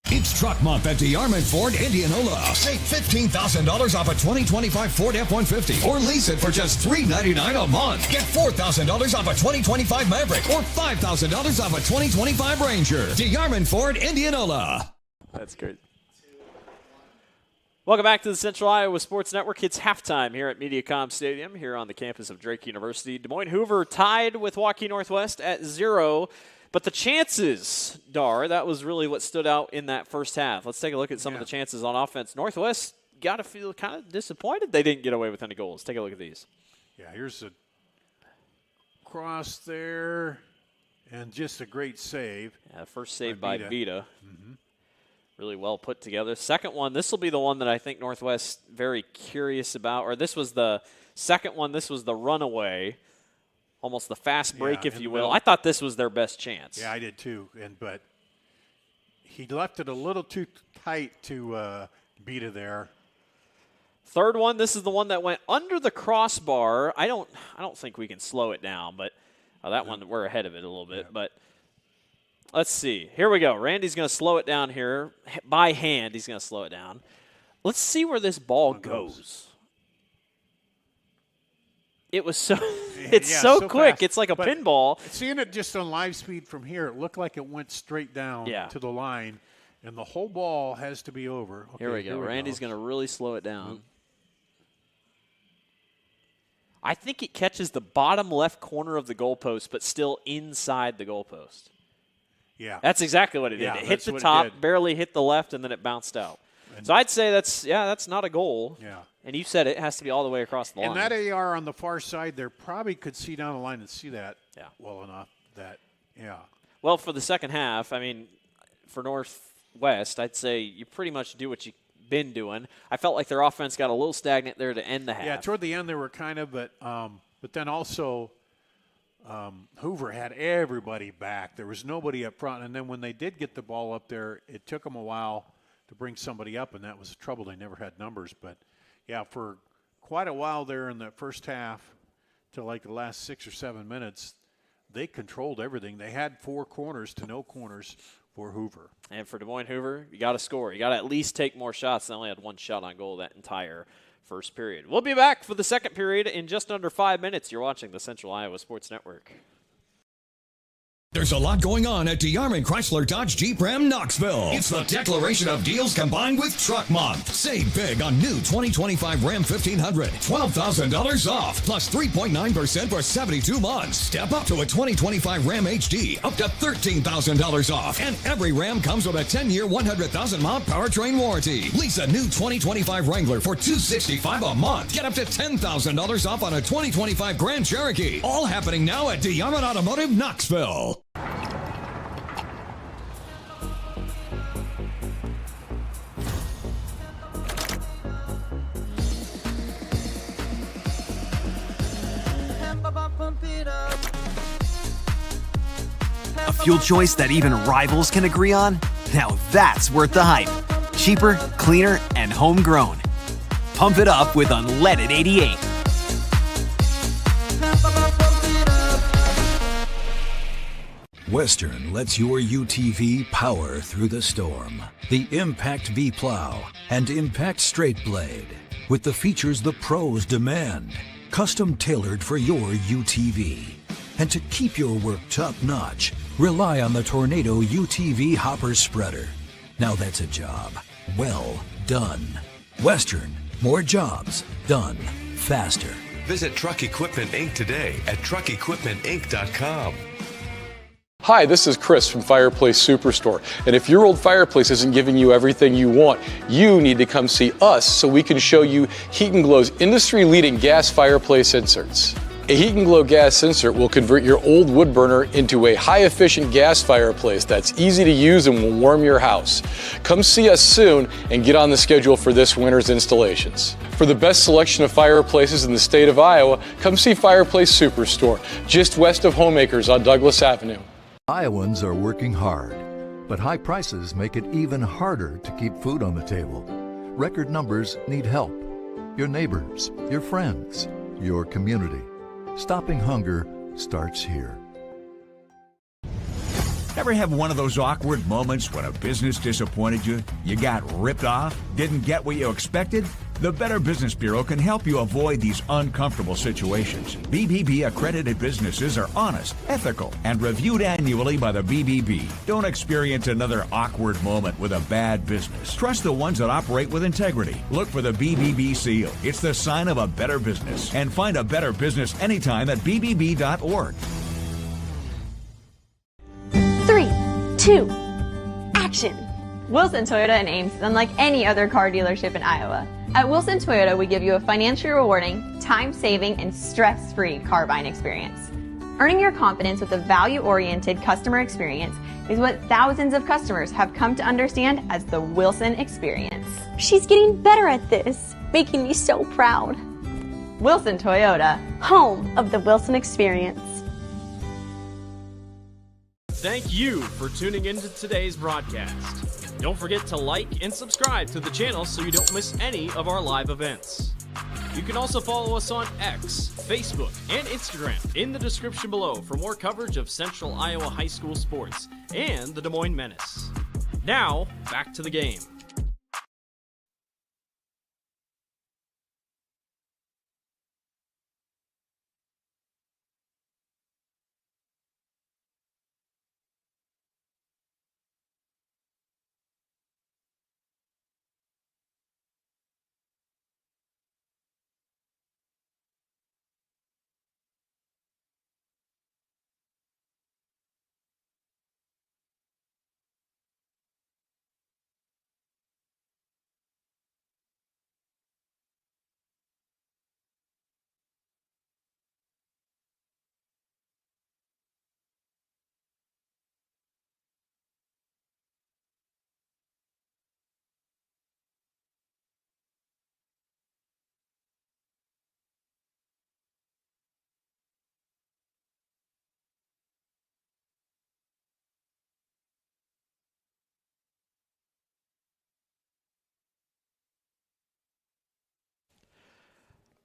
It's Truck Month at DeArmond Ford Indianola. Save $15,000 off a 2025 Ford F-150 or lease it for just $399 a month. Get $4,000 off a 2025 Maverick or $5,000 off a 2025 Ranger. DeArmond Ford Indianola. That's good. Welcome back to the Central Iowa Sports Network. It's halftime here at MediaCom Stadium here on the campus of Drake University. Des Moines Hoover tied with Waukee Northwest at 0. But the chances, Dar, that was really what stood out in that first half. Let's take a look at some of the chances on offense. Northwest got to feel kind of disappointed they didn't get away with any goals. Take a look at these. Yeah, here's a cross there, and just a great save. Yeah, the first save by Bida. Mm-hmm. Really well put together. Second one, this will be the one that I think Northwest very curious about. Or this was the second one. This was the runaway. Almost the fast break, if you will. I thought this was their best chance. Yeah, I did too. But he left it a little too tight to Bida there. Third one, this is the one that went under the crossbar. I don't think we can slow it down, but that one we're ahead of it a little bit. Yeah. But let's see. Here we go. Randy's going to slow it down here by hand. He's going to slow it down. Let's see where this ball goes. It was so it's so quick. Fast. It's like a But pinball. Seeing it just on live speed from here, it looked like it went straight down to the line, and the whole ball has to be over. Okay, here we go. Randy's going to really slow it down. I think it catches the bottom left corner of the goalpost, but still inside the goalpost. Yeah. That's exactly what it did. It hit the top, barely hit the left, and then it bounced out. So I'd say that's not a goal. Yeah. And you said it has to be all the way across the line. And that AR on the far side there probably could see down the line and see that well enough that, Well, for the second half, I mean, for Northwest, I'd say you pretty much do what you've been doing. I felt like their offense got a little stagnant there to end the half. Yeah, toward the end they were kind of, but then also Hoover had everybody back. There was nobody up front. And then when they did get the ball up there, it took them a while to bring somebody up, and that was the trouble. They never had numbers. But, yeah, for quite a while there in the first half to like the last 6 or 7 minutes, they controlled everything. They had 4 corners to no corners for Hoover. And for Des Moines Hoover, you got to score. You got to at least take more shots. They only had 1 shot on goal that entire first period. We'll be back for the second period in just under 5 minutes. You're watching the Central Iowa Sports Network. There's a lot going on at DeArmond Chrysler Dodge Jeep Ram Knoxville. It's the declaration of deals combined with Truck Month. Save big on new 2025 Ram 1500. $12,000 off, plus 3.9% for 72 months. Step up to a 2025 Ram HD, up to $13,000 off. And every Ram comes with a 10-year, 100,000-mile powertrain warranty. Lease a new 2025 Wrangler for $265 a month. Get up to $10,000 off on a 2025 Grand Cherokee. All happening now at DeArmond Automotive Knoxville. A fuel choice that even rivals can agree on? Now that's worth the hype. Cheaper, cleaner, and homegrown. Pump it up with unleaded 88. Western lets your UTV power through the storm. The Impact V Plow and Impact Straight Blade, with the features the pros demand. Custom tailored for your UTV. And to keep your work top-notch, rely on the Tornado UTV Hopper Spreader. Now that's a job well done. Western, more jobs done faster. Visit Truck Equipment Inc. today at truckequipmentinc.com. Hi, this is Chris from Fireplace Superstore. And if your old fireplace isn't giving you everything you want, you need to come see us so we can show you Heat & Glow's industry-leading gas fireplace inserts. A Heat & Glow gas insert will convert your old wood burner into a high-efficient gas fireplace that's easy to use and will warm your house. Come see us soon and get on the schedule for this winter's installations. For the best selection of fireplaces in the state of Iowa, come see Fireplace Superstore, just west of Homeacres on Douglas Avenue. Iowans are working hard, but high prices make it even harder to keep food on the table. Record numbers need help. Your neighbors, your friends, your community. Stopping hunger starts here. Ever have one of those awkward moments when a business disappointed you? You got ripped off? Didn't get what you expected? The Better Business Bureau can help you avoid these uncomfortable situations. BBB accredited businesses are honest, ethical, and reviewed annually by the BBB. Don't experience another awkward moment with a bad business. Trust the ones that operate with integrity. Look for the BBB seal. It's the sign of a better business. And find a better business anytime at bbb.org. 3, 2, action! Wilson Toyota in Ames is unlike any other car dealership in Iowa. At Wilson Toyota, we give you a financially rewarding, time-saving, and stress-free car buying experience. Earning your confidence with a value-oriented customer experience is what thousands of customers have come to understand as the Wilson experience. She's getting better at this, making me so proud. Wilson Toyota, home of the Wilson experience. Thank you for tuning into today's broadcast. Don't forget to like and subscribe to the channel so you don't miss any of our live events. You can also follow us on X, Facebook, and Instagram in the description below for more coverage of Central Iowa high school sports and the Des Moines Menace. Now, back to the game.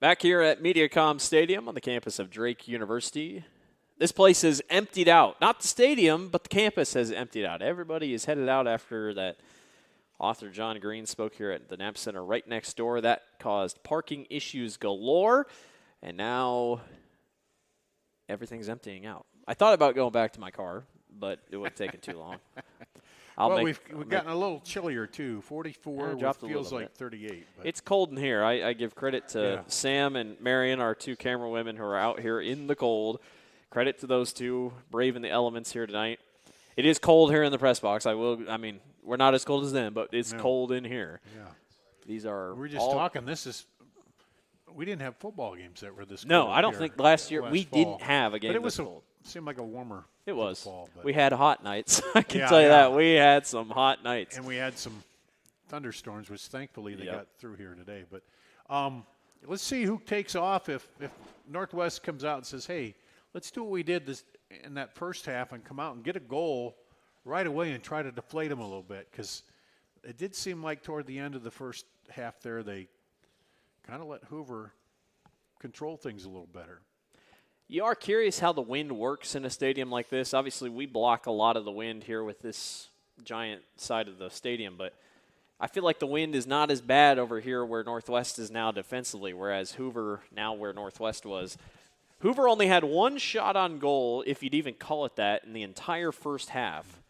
Back here at MediaCom Stadium on the campus of Drake University. This place is emptied out. Not the stadium, but the campus has emptied out. Everybody is headed out after that author John Green spoke here at the Knapp Center right next door. That caused parking issues galore, and now everything's emptying out. I thought about going back to my car, but it would have taken too long. We've gotten a little chillier, too. 44 feels like 38. But. It's cold in here. I give credit to Sam and Marion, our two camera women who are out here in the cold. Credit to those two braving the elements here tonight. It is cold here in the press box. We're not as cold as them, but it's cold in here. Yeah. These are We're just talking. We didn't have football games that were this cold. No, I don't think last year we didn't have a game this cold. Seemed like a warmer It was. fall. But we had hot nights. I can tell you that. We had some hot nights. And we had some thunderstorms, which thankfully they got through here today. But let's see who takes off if Northwest comes out and says, hey, let's do what we did in that first half and come out and get a goal right away and try to deflate them a little bit. Because it did seem like toward the end of the first half there, they kind of let Hoover control things a little better. You are curious how the wind works in a stadium like this. Obviously, we block a lot of the wind here with this giant side of the stadium, but I feel like the wind is not as bad over here where Northwest is now defensively, whereas Hoover, now where Northwest was. Hoover only had one shot on goal, if you'd even call it that, in the entire first half.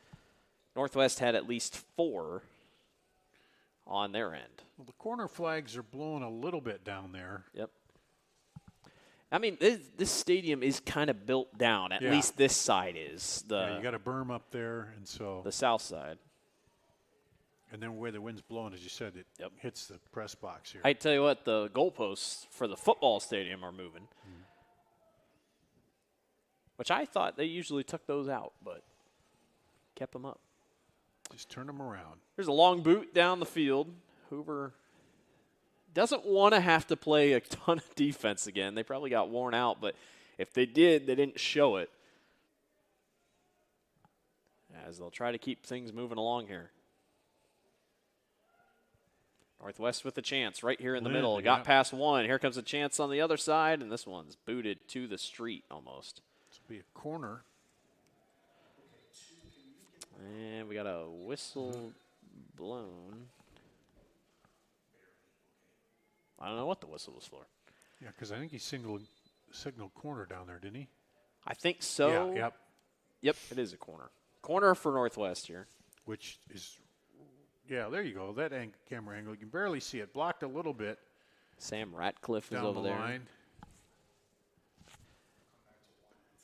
Northwest had at least 4 on their end. Well, the corner flags are blowing a little bit down there. Yep. I mean, this stadium is kind of built down. At least this side is. You got a berm up there, and so the south side. And then where the wind's blowing, as you said, it hits the press box here. I tell you what, the goalposts for the football stadium are moving, which I thought they usually took those out, but kept them up. Just turn them around. There's a long boot down the field. Hoover doesn't want to have to play a ton of defense again. They probably got worn out, but if they did, they didn't show it. As they'll try to keep things moving along here. Northwest with a chance right here in the middle. Got past one. Here comes a chance on the other side, and this one's booted to the street almost. This will be a corner. And we got a whistle blown. I don't know what the whistle was for. Yeah, because I think he signaled corner down there, didn't he? I think so. Yeah, Yep, it is a corner. Corner for Northwest here. Which is, there you go. That camera angle, you can barely see it. Blocked a little bit. Sam Ratcliffe is down over the there. Line.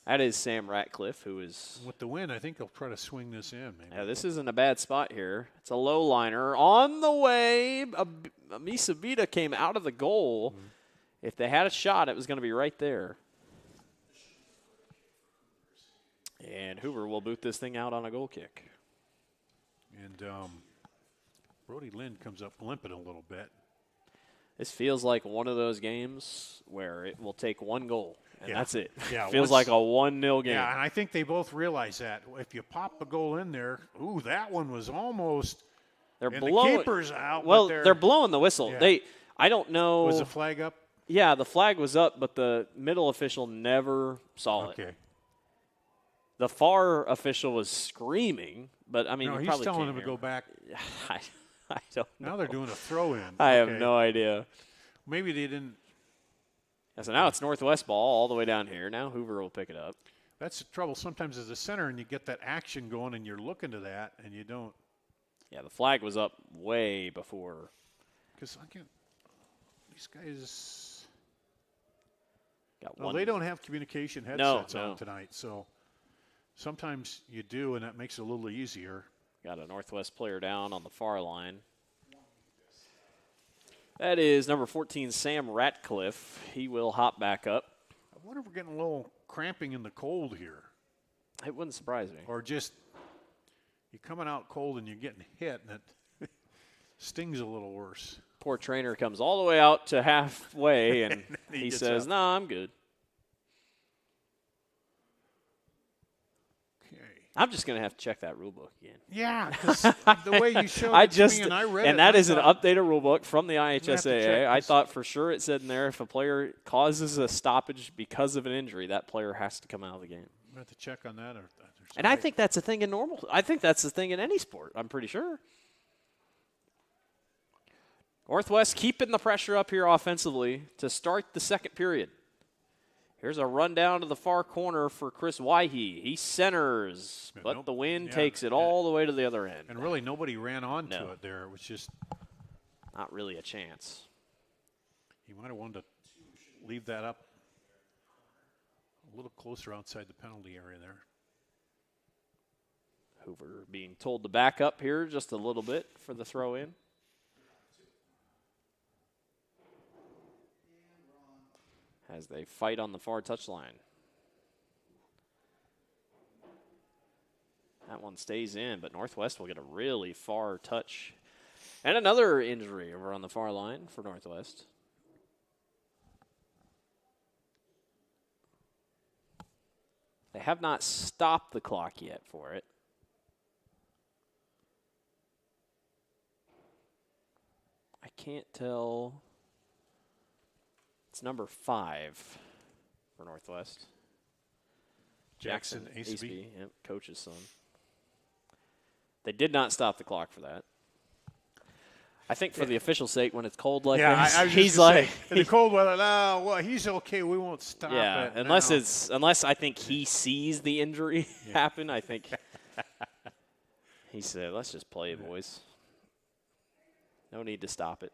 That is Sam Ratcliffe, who is... With the wind, I think they'll try to swing this in, maybe. Yeah, this isn't a bad spot here. It's a low liner. On the way, Misavita came out of the goal. If they had a shot, it was going to be right there. And Hoover will boot this thing out on a goal kick. And Brody Lind comes up limping a little bit. This feels like one of those games where it will take one goal. And that's it. Yeah, feels like a 1-0 game. Yeah, and I think they both realize that. If you pop a goal in there, that one was almost. They're blowing. The keeper's out. Well, they're blowing the whistle. Yeah. I don't know. Was the flag up? Yeah, the flag was up, but the middle official never saw it. Okay. The far official was screaming, but I mean, no, you he's probably telling can't him to hear go back. I don't know. Now they're doing a throw-in. I have no idea. Maybe they didn't. So now it's Northwest ball all the way down here. Now Hoover will pick it up. That's the trouble sometimes as a center, and you get that action going, and you're looking to that, and you don't. Yeah, the flag was up way before. Because these guys. Got one. They don't have communication headsets on tonight, so sometimes you do, and that makes it a little easier. Got a Northwest player down on the far line. That is number 14, Sam Ratcliffe. He will hop back up. I wonder if we're getting a little cramping in the cold here. It wouldn't surprise me. Or just you're coming out cold and you're getting hit, and it stings a little worse. Poor trainer comes all the way out to halfway, and he says, "No, I'm good." Okay. I'm just going to have to check that rule book again. Yeah, because the way you showed it to me and I read it. And that is an updated rule book from the have to IHSAA. check I this. thought for sure it said in there if a player causes a stoppage because of an injury, that player has to come out of the game. We have to check on that. And I think that's a thing in normal. I think that's a thing in any sport. I'm pretty sure. Northwest keeping the pressure up here offensively to start the second period. Here's a rundown to the far corner for Chris Waukee. He centers, but the wind takes it all the way to the other end. And really nobody ran onto it there. It was just not really a chance. He might have wanted to leave that up a little closer outside the penalty area there. Hoover being told to back up here just a little bit for the throw in. As they fight on the far touchline. That one stays in, but Northwest will get a really far touch. And another injury over on the far line for Northwest. They have not stopped the clock yet for it. I can't tell. It's number 5 for Northwest. Jackson Aceby. Yep, coach's son. They did not stop the clock for that. I think for the official's sake, when it's cold like this, I was he's just like, in the cold weather. No, well, he's okay. We won't stop it. Unless I think he sees the injury happen. I think he said, "Let's just play it, boys. No need to stop it."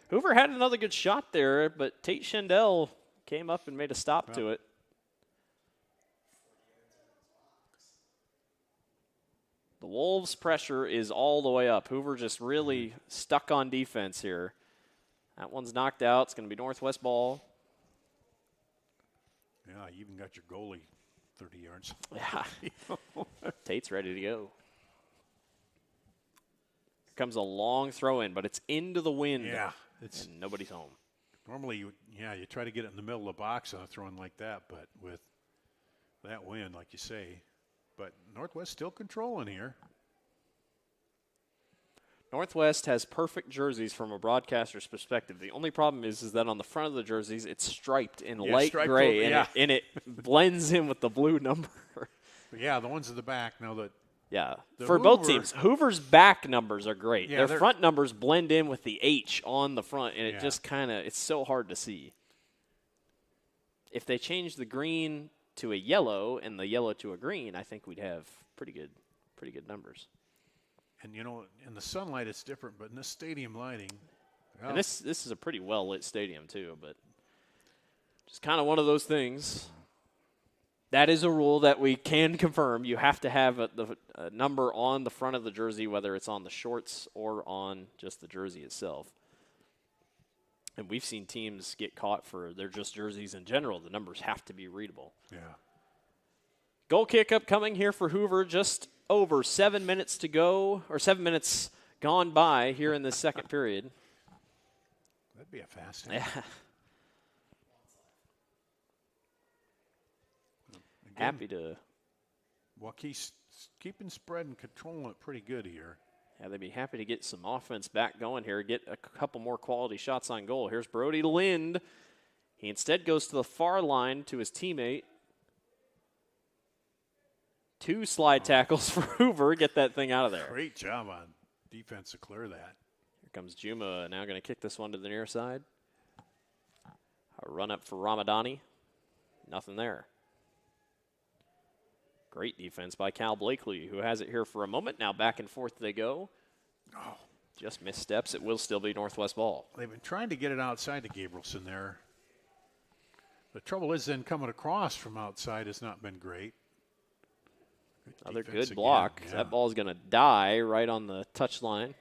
Hoover had another good shot there, but Tate Schendel came up and made a stop to it. The Wolves' pressure is all the way up. Hoover just really stuck on defense here. That one's knocked out. It's going to be Northwest ball. Yeah, you even got your goalie 30 yards. Yeah. Tate's ready to go. Here comes a long throw in, but it's into the wind. Yeah. And nobody's home. Normally, you try to get it in the middle of the box on a throw in like that, but with that wind, like you say. But Northwest still controlling here. Northwest has perfect jerseys from a broadcaster's perspective. The only problem is that on the front of the jerseys, it's striped in light gray, and it blends in with the blue number. Yeah, the ones in the back now that. Yeah, for both teams. Hoover's back numbers are great. Yeah, their front numbers blend in with the H on the front, and it just it's so hard to see. If they change the green to a yellow and the yellow to a green, I think we'd have pretty good numbers. And, in the sunlight it's different, but in the stadium lighting. Well, and this is a pretty well-lit stadium too, but just kind of one of those things. That is a rule that we can confirm. You have to have a number on the front of the jersey, whether it's on the shorts or on just the jersey itself. And we've seen teams get caught for their just jerseys in general. The numbers have to be readable. Yeah. Goal kick upcoming here for Hoover. Just over 7 minutes to go, or 7 minutes gone by here in the second period. That'd be a fast one. Yeah. Happy to. Waukee's keeping spread and controlling it pretty good here. Yeah, they'd be happy to get some offense back going here, get a couple more quality shots on goal. Here's Brody Lind. He instead goes to the far line to his teammate. 2 slide tackles for Hoover. Get that thing out of there. Great job on defense to clear that. Here comes Juma, now going to kick this one to the near side. A run up for Ramadani. Nothing there. Great defense by Cal Blakely, who has it here for a moment. Now back and forth they go. Oh. Just missteps. It will still be Northwest ball. They've been trying to get it outside to Gabrielson there. The trouble is then coming across from outside has not been great. Another good block. Yeah. That ball is going to die right on the touchline.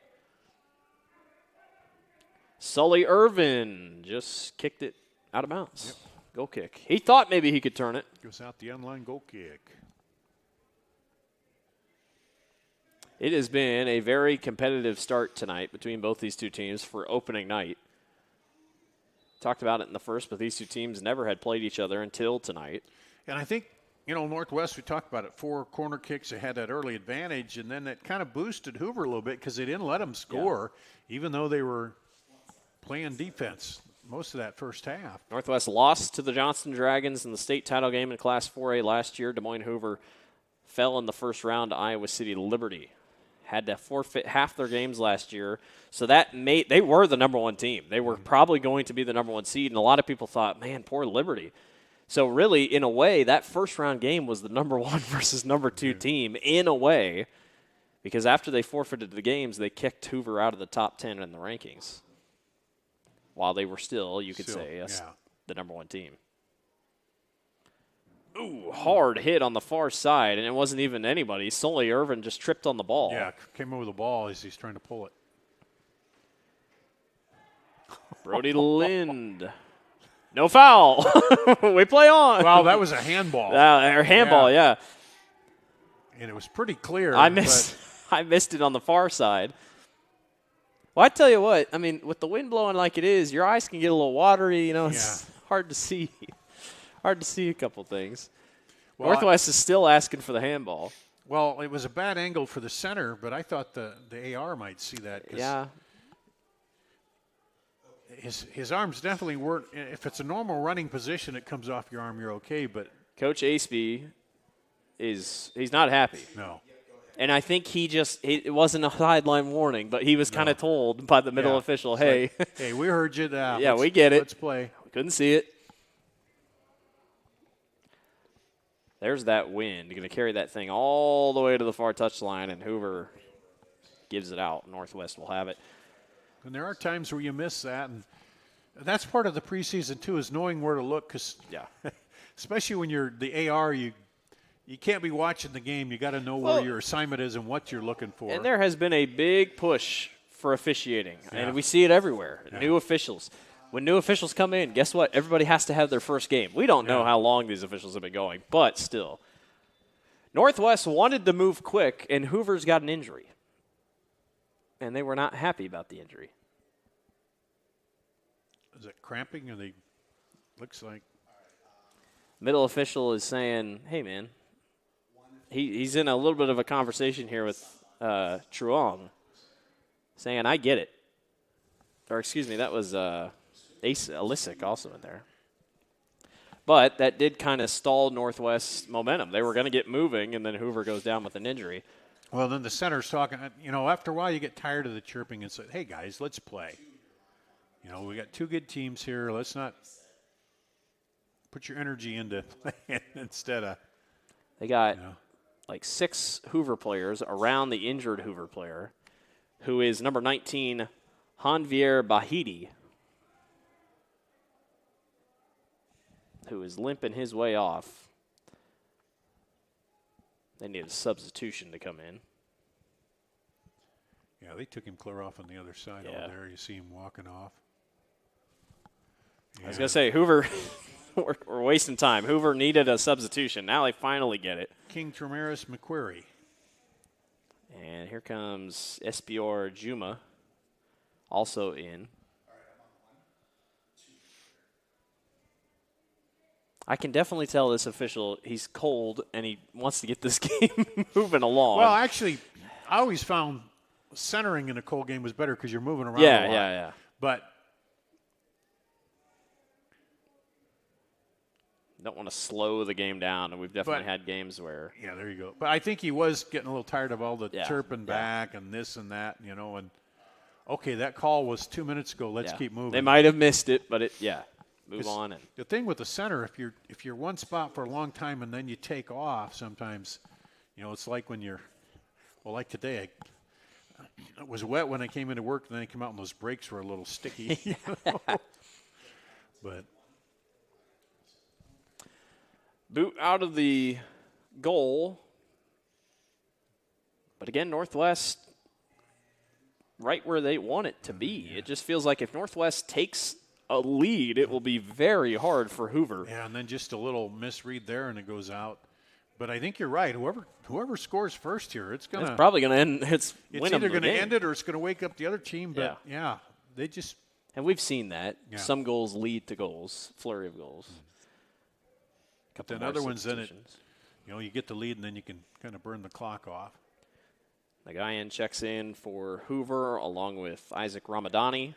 Sully Irvin just kicked it out of bounds. Yep. Goal kick. He thought maybe he could turn it. Goes out the online goal kick. It has been a very competitive start tonight between both these two teams for opening night. Talked about it in the first, but these two teams never had played each other until tonight. And I think, Northwest, we talked about it, 4 corner kicks, they had that early advantage, and then that kind of boosted Hoover a little bit because they didn't let them score, even though they were playing defense most of that first half. Northwest lost to the Johnston Dragons in the state title game in Class 4A last year. Des Moines Hoover fell in the first round to Iowa City Liberty. Had to forfeit half their games last year. So they were the number 1 team. They were probably going to be the number 1 seed, and a lot of people thought, man, poor Liberty. So really, in a way, that first round game was the number 1 versus number 2 team in a way, because after they forfeited the games, they kicked Hoover out of the top 10 in the rankings, while they were still, you could say, the number 1 team. Ooh, hard hit on the far side, and it wasn't even anybody. Sully Irvin just tripped on the ball. Yeah, came over the ball as he's trying to pull it. Brody Lind. No foul. We play on. Well, that was a handball. Or handball, yeah. And it was pretty clear. I missed it on the far side. Well, I tell you what, I mean, with the wind blowing like it is, your eyes can get a little watery. It's hard to see. Hard to see a couple things. Well, Northwest is still asking for the handball. Well, it was a bad angle for the center, but I thought the AR might see that. Yeah. His arms definitely weren't. If it's a normal running position, it comes off your arm, you're okay. But Coach Aceby he's not happy. No. And I think it wasn't a sideline warning, but he was kind of told by the middle official, hey. Hey, we heard you. Yeah, we get it. Let's play. We couldn't see it. There's that wind. You're going to carry that thing all the way to the far touchline, and Hoover gives it out. Northwest will have it. And there are times where you miss that, and that's part of the preseason, too, is knowing where to look. Because especially when you're the AR, you can't be watching the game. You got to know where your assignment is and what you're looking for. And there has been a big push for officiating, and we see it everywhere. Yeah. New officials. When new officials come in, guess what? Everybody has to have their first game. We don't know how long these officials have been going, but still. Northwest wanted to move quick, and Hoover's got an injury. And they were not happy about the injury. Is it cramping? Or looks like. Middle official is saying, hey, man. He's in a little bit of a conversation here with Truong, saying, I get it. Or excuse me, that was Ace Alisic also in there. But that did kind of stall Northwest's momentum. They were going to get moving, and then Hoover goes down with an injury. Well, then the center's talking. After a while you get tired of the chirping and say, hey, guys, let's play. We got 2 good teams here. Let's not put your energy into playing instead of. They got like 6 Hoover players around the injured Hoover player, who is number 19, Janvier Bahidi, who is limping his way off. They need a substitution to come in. Yeah, they took him clear off on the other side over there. You see him walking off. I was going to say, Hoover, we're wasting time. Hoover needed a substitution. Now they finally get it. King Tramaris McQuarrie. And here comes Espior Juma, also in. I can definitely tell this official, he's cold, and he wants to get this game moving along. Well, actually, I always found centering in a cold game was better because you're moving around a lot. Yeah. But don't want to slow the game down, and we've definitely had games where. Yeah, there you go. But I think he was getting a little tired of all the chirping back and this and that, and okay, that call was 2 minutes ago. Let's keep moving. They might have missed it, but move on. And the thing with the center, if you're one spot for a long time and then you take off, sometimes, it's like when you're, like today, it was wet when I came into work, and then I came out and those brakes were a little sticky. But boot out of the goal. But again, Northwest right where they want it to be. It just feels like if Northwest takes a lead, it will be very hard for Hoover. Yeah, and then just a little misread there, and it goes out. But I think you're right. Whoever scores first here, it's probably going to end. It's either going to end it or it's going to wake up the other team. But they just. And we've seen that. Yeah. Some goals lead to goals, flurry of goals. But then other ones, then you get the lead and then you can kind of burn the clock off. The guy in checks in for Hoover along with Isaac Ramadani.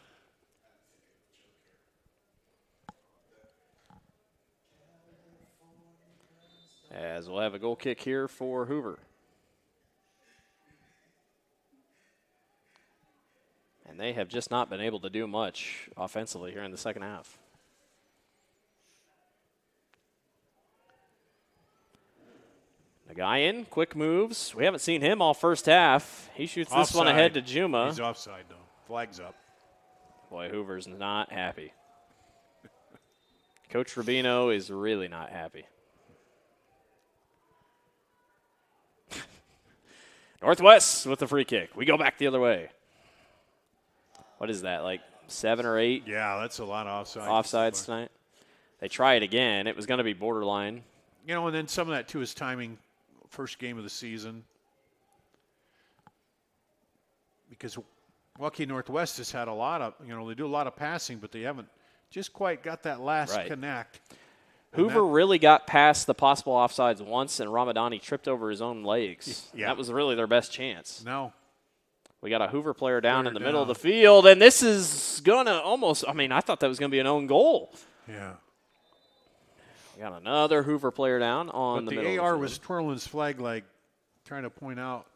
As we'll have a goal kick here for Hoover. And they have just not been able to do much offensively here in the second half. Nagayan, quick moves. We haven't seen him all first half. He shoots this one ahead to Juma. He's offside, though. Flag's up. Boy, Hoover's not happy. Coach Rubino is really not happy. Northwest with the free kick. We go back the other way. What is that, like 7 or 8? Yeah, that's a lot of offsides tonight. They try it again. It was going to be borderline. And then some of that, too, is timing. First game of the season. Because Waukee Northwest has had a lot of, they do a lot of passing, but they haven't just quite got that last connect. Hoover really got past the possible offsides once, and Ramadani tripped over his own legs. Yeah. That was really their best chance. No. We got a Hoover player down in the middle of the field, and this is going to almost – I thought that was going to be an own goal. Yeah. We got another Hoover player down on the middle of the field. But the AR was twirling his flag like trying to point out.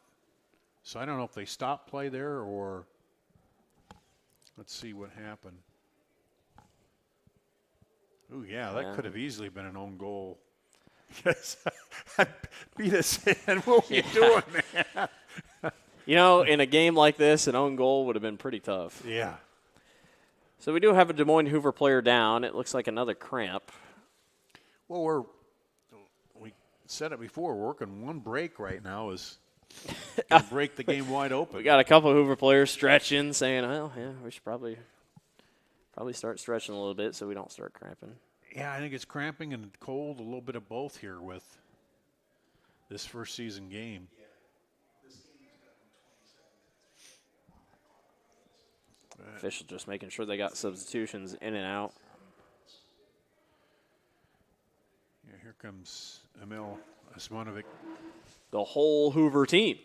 So I don't know if they stopped play there or let's see what happened. Oh, yeah, that could have easily been an own goal. Yes. Beat us in. What were you doing, man? In a game like this, an own goal would have been pretty tough. Yeah. So we do have a Des Moines Hoover player down. It looks like another cramp. Well, we said it before. We're working one break right now is to break the game wide open. We got a couple of Hoover players stretching, saying, well, yeah, we should probably start stretching a little bit so we don't start cramping. Yeah, I think it's cramping and cold, a little bit of both here with this first season game. Official just making sure they got substitutions in and out. Yeah, here comes Emil Osmanovic. The whole Hoover team.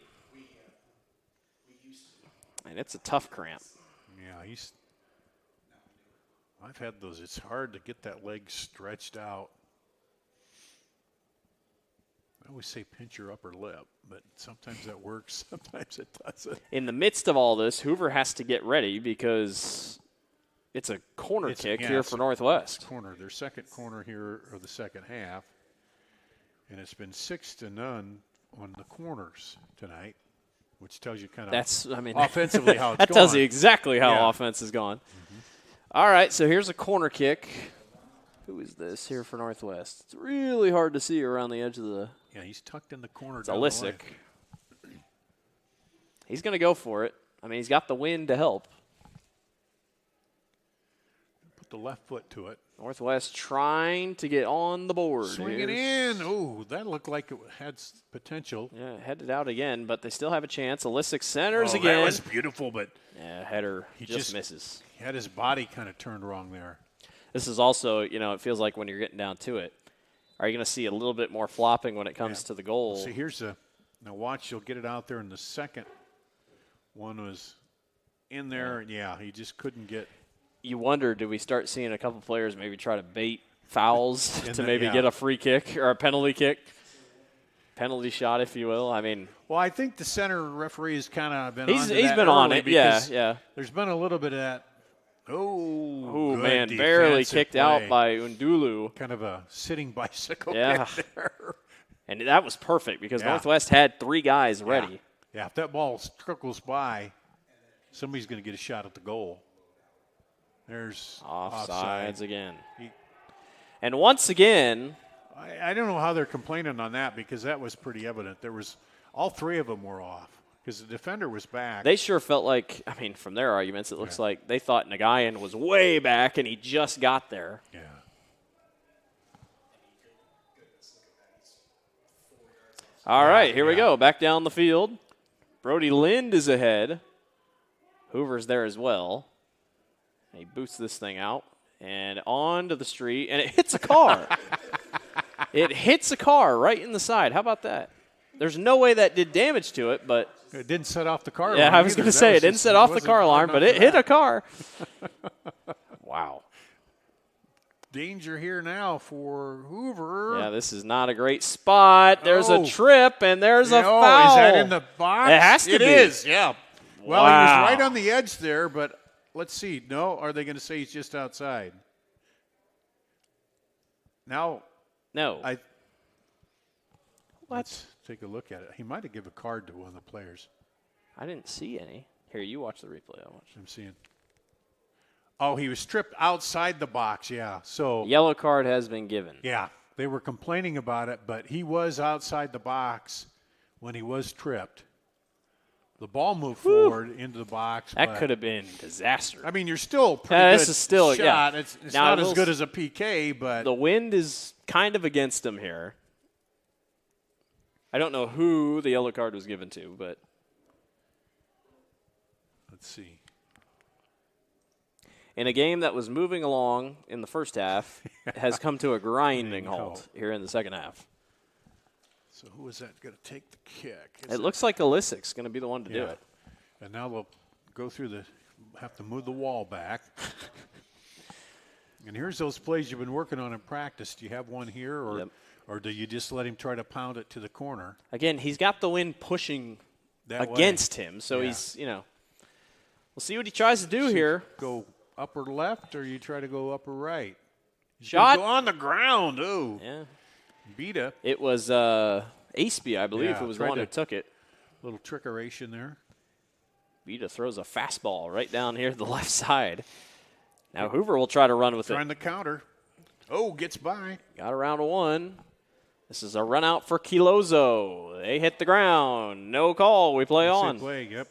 And it's a tough cramp. Yeah, I've had those. It's hard to get that leg stretched out. I always say pinch your upper lip, but sometimes that works, sometimes it doesn't. In the midst of all this, Hoover has to get ready because it's a corner kick here for Northwest. Corner, their second corner here of the second half, and it's been 6-0 on the corners tonight, which tells you kind of offensively how it's that going. Tells you exactly how offense has gone. Mm-hmm. All right, so here's a corner kick. Who is this here for Northwest? It's really hard to see around the edge of the. Yeah, he's tucked in the corner. It's Alisic. He's going to go for it. He's got the wind to help. Put the left foot to it. Northwest trying to get on the board. Swing it in. Oh, that looked like it had potential. Yeah, headed out again, but they still have a chance. Alisic centers again. That was beautiful, but header just misses. He had his body kind of turned wrong there. This is also, it feels like when you're getting down to it, are you going to see a little bit more flopping when it comes to the goal? See, now watch, you'll get it out there in the second one was in there. Yeah, he just couldn't get. You wonder, do we start seeing a couple players maybe try to bait fouls to maybe get a free kick or a penalty kick? Penalty shot, if you will. Well, I think the center referee has kind of been he's been on it, yeah. There's been a little bit of that. Oh, man, barely kicked out by Undulu. Kind of a sitting bicycle kick there. And that was perfect because Northwest had 3 guys ready. Yeah, if that ball trickles by, somebody's going to get a shot at the goal. There's offsides again. And once again, I don't know how they're complaining on that because that was pretty evident. All 3 of them were off. Because the defender was back. They sure felt like, from their arguments, it looks like they thought Nagayan was way back and he just got there. Yeah. All right, here we go. Back down the field. Brody Lind is ahead. Hoover's there as well. He boots this thing out and onto the street, and it hits a car. It hits a car right in the side. How about that? There's no way that did damage to it, but it didn't set off the car alarm. Yeah, I was going to say, it didn't set off the car alarm, but it hit a car. Wow. Danger here now for Hoover. Yeah, this is not a great spot. There's a trip, and there's a foul. Is that in the box? It has to be. It is, yeah. Well, Wow. he was right on the edge there, but let's see. No, are they going to say he's just outside? Now, no. Let's take a look at it. He might have given a card to one of the players. I didn't see any. Here, you watch the replay. I'll watch. I'm seeing. Oh, he was tripped outside the box, yeah. So yellow card has been given. Yeah, they were complaining about it, but he was outside the box when he was tripped. The ball moved forward into the box. That could have been disaster. I mean, you're still pretty good this is still, shot. Yeah. It's now, not as good as a PK, but the wind is kind of against him here. I don't know who the yellow card was given to, but let's see. In a game that was moving along in the first half, has come to a grinding halt here in the second half. So who is that going to take the kick? It looks like Alisic's going to be the one to do it. And now they'll go through have to move the wall back. And here's those plays you've been working on in practice. Do you have one here, or do you just let him try to pound it to the corner? Again, he's got the wind pushing against him, so he's, we'll see what he tries to do here. Go upper left, or you try to go upper right? Shot. Go on the ground. Ooh. Yeah. Beta. It was Aceby, I believe, who was the one who took it. Little trickeration there. Beta throws a fastball right down here to the left side. Now Hoover will try to run with Trying the counter. Oh, gets by. Got around to one. This is a run out for Kilozo. They hit the ground. No call. We play on. Play, yep.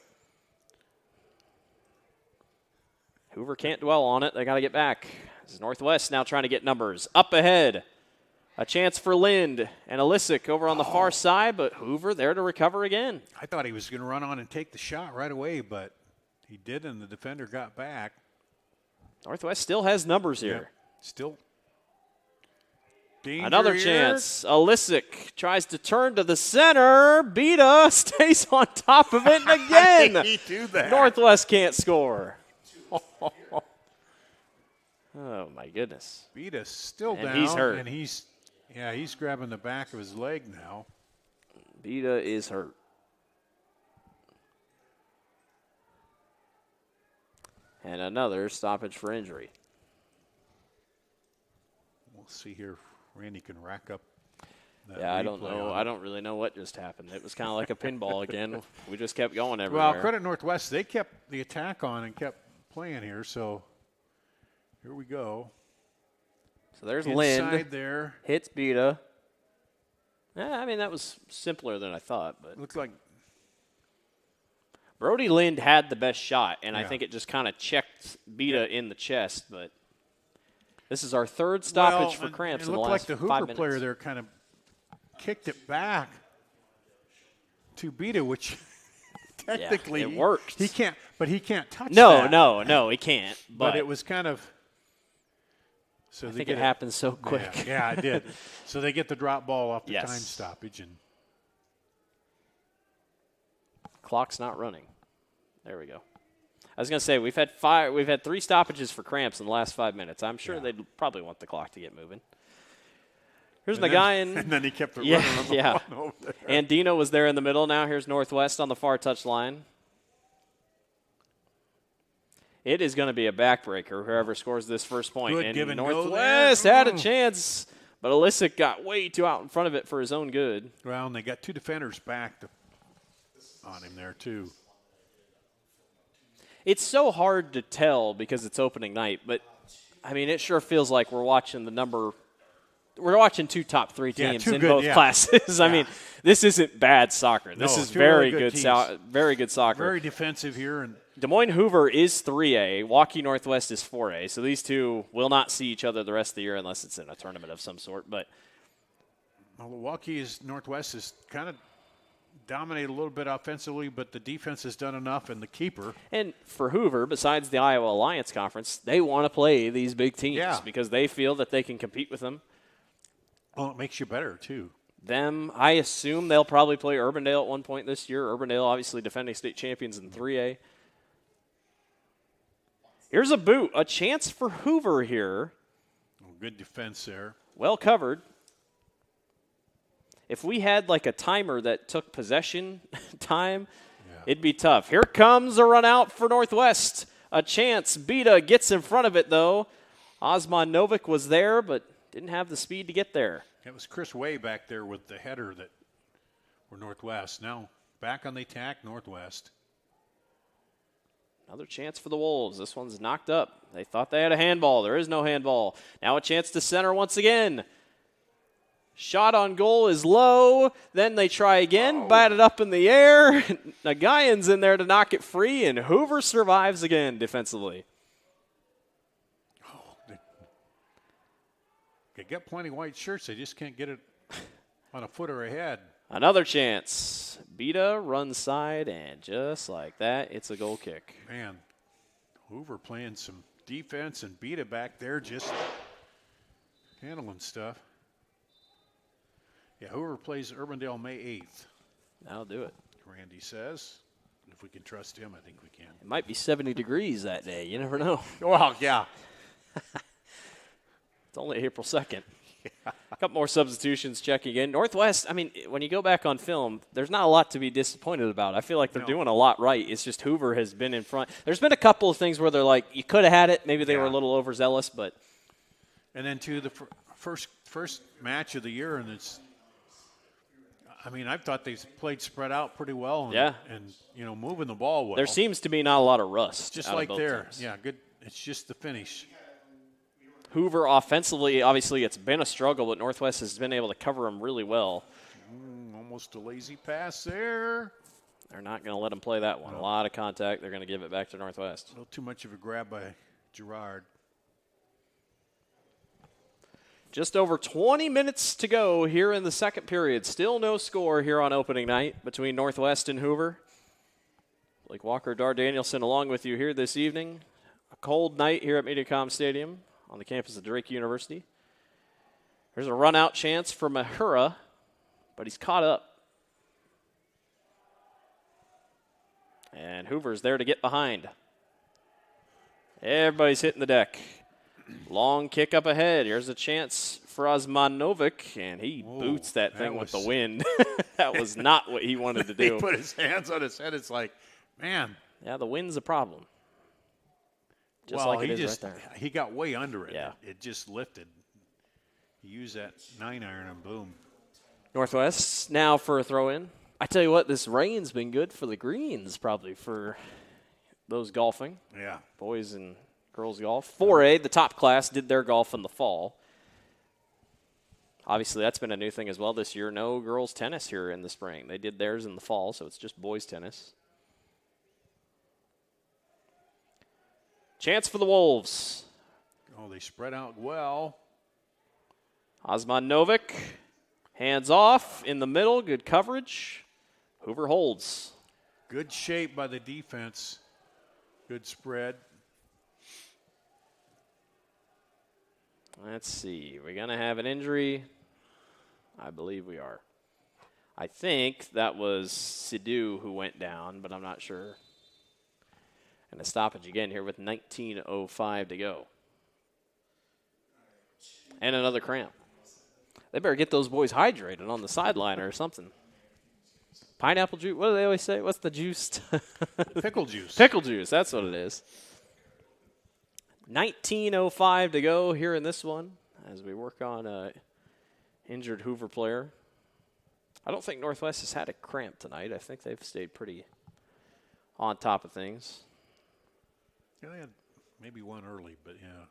Hoover can't dwell on it. They got to get back. This is Northwest now trying to get numbers. Up ahead. A chance for Lind and Alisic over on the far side, but Hoover there to recover again. I thought he was going to run on and take the shot right away, but he did, and the defender got back. Northwest still has numbers here. Yep. Still. Danger Another here. chance. Alisic tries to turn to the center. Beta stays on top of it, and again, How did he do that? Northwest can't score. Oh, my goodness. Beta's still And down. he's hurt. And he's grabbing the back of his leg now. Beta is hurt. And another stoppage for injury. We'll see here if Randy can rack up that Yeah, I don't replay know. on I don't really know what just happened. It was kind of like a pinball again. We just kept going everywhere. Well, credit Northwest. They kept the attack on and kept playing here. So here we go. So there's Inside Lind. there. Hits Beta. I mean, that was simpler than I thought. But looks like Brody Lind had the best shot, and I think it just kind of checked Beta in the chest. But this is our third stoppage for cramps in the last 5 minutes. It looked like the Hoover player there kind of kicked it back to Beta, which technically it worked. He can't touch No, that. no, he can't. But it was kind of. So I they think get it happened so quick. Yeah, it did. So they get the drop ball off the Yes. time stoppage, and Clock's not running. There we go. I was going to say we've had 3 stoppages for cramps in the last 5 minutes. I'm sure they'd probably want the clock to get moving. Here's the guy in. And then he kept it running on the one over there. And Dino was there in the middle. Now here's Northwest on the far touch line. It is going to be a backbreaker, whoever scores this first point. Good and give and go Northwest there. had a chance, but Alisic got way too out in front of it for his own good. Well, and they got 2 defenders back on him there, too. It's so hard to tell because it's opening night, but, I mean, it sure feels like we're watching we're watching 2 top 3 teams in both classes. I mean, this isn't bad soccer. This is very good very good soccer. Very defensive here. And Des Moines Hoover is 3A. Waukee Northwest is 4A. So these two will not see each other the rest of the year unless it's in a tournament of some sort. But Waukee Northwest is kind of dominated a little bit offensively, but the defense has done enough, and the keeper. And for Hoover, besides the Iowa Alliance Conference, they want to play these big teams because they feel that they can compete with them. Well, it makes you better, too. I assume they'll probably play Urbandale at one point this year. Urbandale, obviously defending state champions in 3A. Here's a boot. A chance for Hoover here. Oh, good defense there. Well covered. If we had like a timer that took possession time, it'd be tough. Here comes a run out for Northwest. A chance. Beta gets in front of it, though. Osman Novik was there, but didn't have the speed to get there. It was Chris Way back there with the header that were Northwest. Now back on the attack, Northwest. Another chance for the Wolves. This one's knocked up. They thought they had a handball. There is no handball. Now a chance to center once again. Shot on goal is low. Then they try again. Bat it up in the air. Nagayan's in there to knock it free, and Hoover survives again defensively. They got plenty of white shirts. They just can't get it on a foot or a head. Another chance. Beta runs side, and just like that, it's a goal kick. Man, Hoover playing some defense, and Beta back there just handling stuff. Yeah, Hoover plays Urbandale May 8th. That'll do it. Randy says. If we can trust him, I think we can. It might be 70 degrees that day. You never know. Well, yeah. It's only April 2nd. A couple more substitutions checking in. Northwest, I mean, when you go back on film, there's not a lot to be disappointed about. I feel like they're doing a lot right. It's just Hoover has been in front. There's been a couple of things where they're like, you could have had it. Maybe they were a little overzealous, but. And then, too, the first match of the year, and it's, I mean, I thought they played spread out pretty well. And, and you know, moving the ball well. There seems to be not a lot of rust. Just like there. Yeah, good. It's just the finish. Hoover offensively, obviously, it's been a struggle, but Northwest has been able to cover them really well. Almost a lazy pass there. They're not going to let them play that one. A lot of contact. They're going to give it back to Northwest. A little too much of a grab by Gerard. Just over 20 minutes to go here in the second period. Still no score here on opening night between Northwest and Hoover. Blake Walker, Dar Danielson along with you here this evening. A cold night here at Mediacom Stadium on the campus of Drake University. There's a run-out chance for Mahura, but he's caught up. And Hoover's there to get behind. Everybody's hitting the deck. Long kick up ahead. Here's a chance for Osman Novik, and he boots that thing with the wind. That was not what he wanted to do. He put his hands on his head. It's like, man. Yeah, the wind's a problem. Just well, like it is right there. He got way under it. Yeah. It just lifted. He used that 9-iron and boom. Northwest now for a throw-in. I tell you what, this rain's been good for the greens, probably for those golfing. Yeah. Boys and girls golf. 4A, the top class, did their golf in the fall. Obviously, that's been a new thing as well this year. No girls tennis here in the spring. They did theirs in the fall, so it's just boys tennis. Chance for the Wolves. Oh, they spread out well. Osman Novik, hands off in the middle, good coverage. Hoover holds. Good shape by the defense. Good spread. Let's see. We're going to have an injury. I believe we are. I think that was Sidhu who went down, but I'm not sure. And a stoppage again here with 19:05 to go. And another cramp. They better get those boys hydrated on the sideline or something. Pineapple juice. What do they always say? What's the juice? Pickle juice. Pickle juice. That's what it is. 19:05 to go here in this one as we work on a injured Hoover player. I don't think Northwest has had a cramp tonight. I think they've stayed pretty on top of things. Yeah, they had maybe one early, but yeah.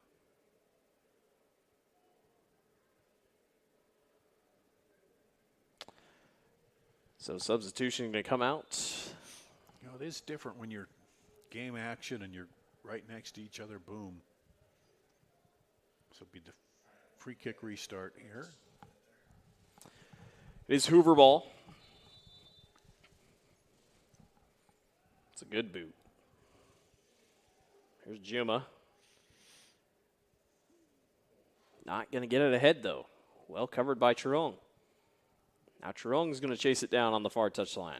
So substitution going to come out. You know, it is different when you're game action and you're right next to each other. Boom. So it'll be the free kick restart here. It is Hoover ball. It's a good boot. Here's Juma. Not going to get it ahead, though. well covered by Truong. Now Truong's going to chase it down on the far touchline.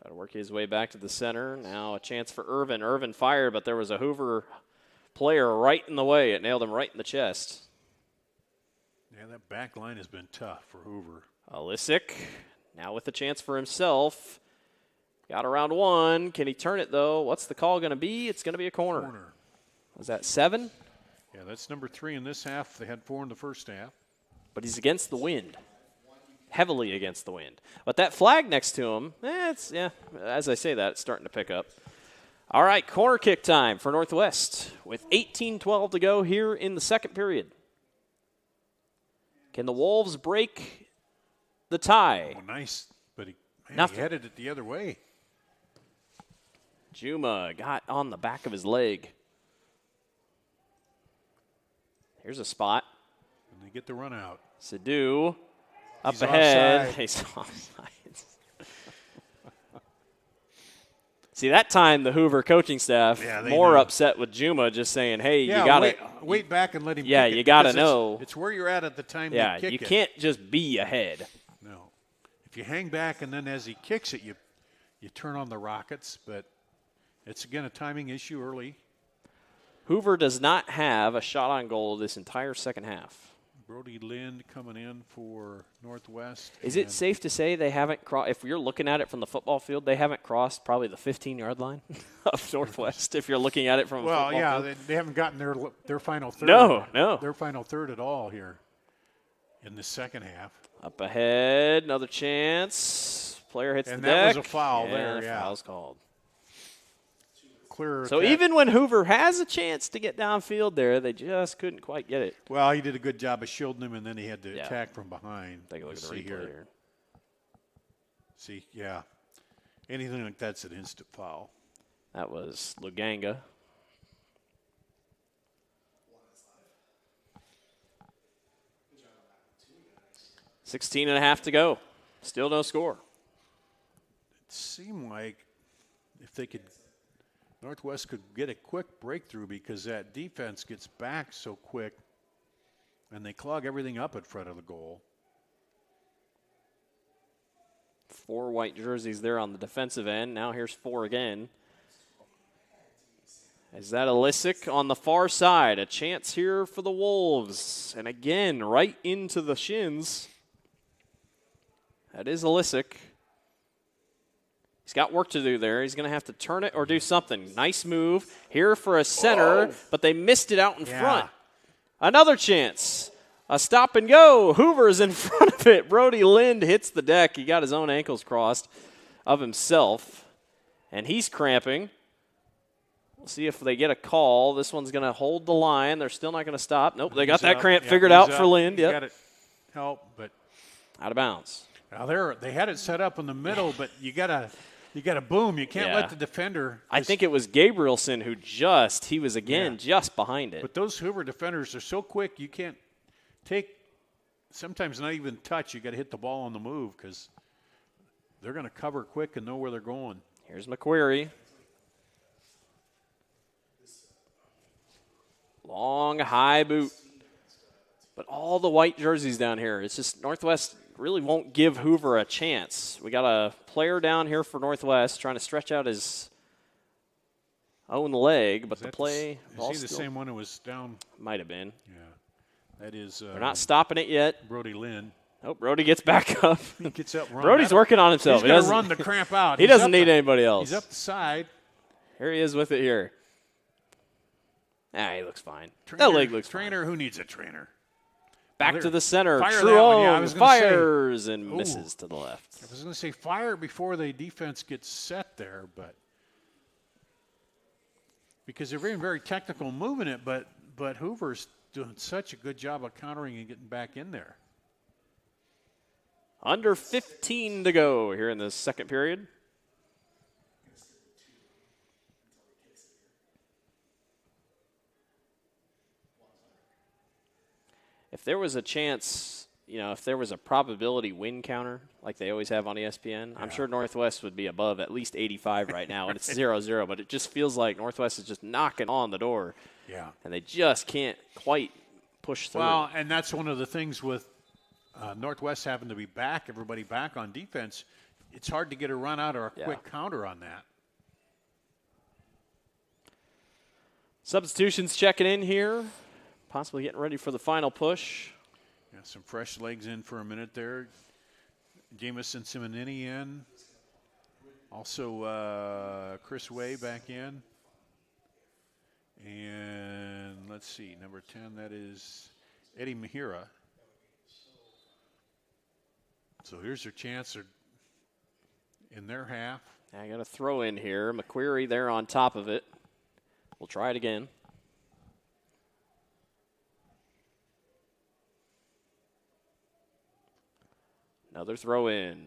Try to work his way back to the center. Now a chance for Irvin. Irvin fired, but there was a Hoover player right in the way. It nailed him right in the chest. Yeah, that back line has been tough for Hoover. Alisic now with a chance for himself. Got around one. Can he turn it, though? What's the call going to be? It's going to be a corner. Was that 7? Yeah, that's number 3 in this half. They had 4 in the first half. But he's against the wind. Heavily against the wind. But that flag next to him, as I say that, it's starting to pick up. All right, corner kick time for Northwest with 18-12 to go here in the second period. Can the Wolves break the tie? Oh, nice. But he headed it the other way. Juma got on the back of his leg. Here's a spot. And they get the run out. Sadu up He's ahead. offside. He's offside. See, that time the Hoover coaching staff more upset with Juma just saying, hey, you got to wait back and let him kick it. you got to know. It's where you're at the time you kick it. You can't just be ahead. No. If you hang back and then as he kicks it, you turn on the rockets. But it's, again, a timing issue early. Hoover does not have a shot on goal this entire second half. Brody Lind coming in for Northwest. Is it safe to say they haven't crossed, if you're looking at it from the football field, they haven't crossed probably the 15-yard line of Northwest, if you're looking at it from a football field? They haven't gotten their final third. No. Their final third at all here in the second half. Up ahead, another chance. Player hits the deck. And that was a foul there, Foul's called. Clear so attack. even when Hoover has a chance to get downfield there, they just couldn't quite get it. Well, he did a good job of shielding him, and then he had to attack from behind. Take a look at the replay here. See, yeah. Anything like that's an instant foul. That was Luganga. $16 and a half to go. Still no score. It seemed like if they could, Northwest could get a quick breakthrough because that defense gets back so quick and they clog everything up in front of the goal. 4 white jerseys there on the defensive end. Now here's 4 again. Is that Alisic on the far side? A chance here for the Wolves. And again, right into the shins. That is Alisic. He's got work to do there. He's going to have to turn it or do something. Nice move here for a center, but they missed it out in front. Another chance. A stop and go. Hoover's in front of it. Brody Lind hits the deck. He got his own ankles crossed of himself, and he's cramping. We'll see if they get a call. This one's going to hold the line. They're still not going to stop. Nope, they got that cramp figured out for Lind. Yep. Got it help, but out of bounds. Now they had it set up in the middle, but you got to boom. You can't let the defender. I think it was Gabrielson who he was again just behind it. But those Hoover defenders are so quick, you can't sometimes not even touch. You got to hit the ball on the move because they're going to cover quick and know where they're going. Here's McQuarrie. Long, high boot. But all the white jerseys down here, it's just Northwest really won't give Hoover a chance. We got a player down here for Northwest trying to stretch out his own leg, but the play... Is he the same one who was down? Might have been. Yeah. That is... They're not stopping it yet. Brody Lind. Oh, Brody gets back up. He gets up. Brody's working on himself. He's going to run the cramp out. He doesn't need anybody else. He's up the side. Here he is with it here. He looks fine. That leg looks fine. Trainer, who needs a trainer? Back to the center. Truong fires and misses to the left. I was going to say fire before the defense gets set there, but because they're being very technical moving it, but Hoover's doing such a good job of countering and getting back in there. Under 15 to go here in the second period. If there was a chance, if there was a probability win counter like they always have on ESPN, I'm sure Northwest would be above at least 85 right now, and it's 0-0. But it just feels like Northwest is just knocking on the door. Yeah. And they just can't quite push through. Well, and that's one of the things with Northwest having to be back, everybody back on defense. It's hard to get a run out or a quick counter on that. Substitutions checking in here, possibly getting ready for the final push. Got some fresh legs in for a minute there. Jamison Simonini in. Also, Chris Way back in. And let's see, number 10, that is Eddie Mahira. So here's their chance in their half. I got a throw in here. McQuarrie there on top of it. We'll try it again. Another throw in.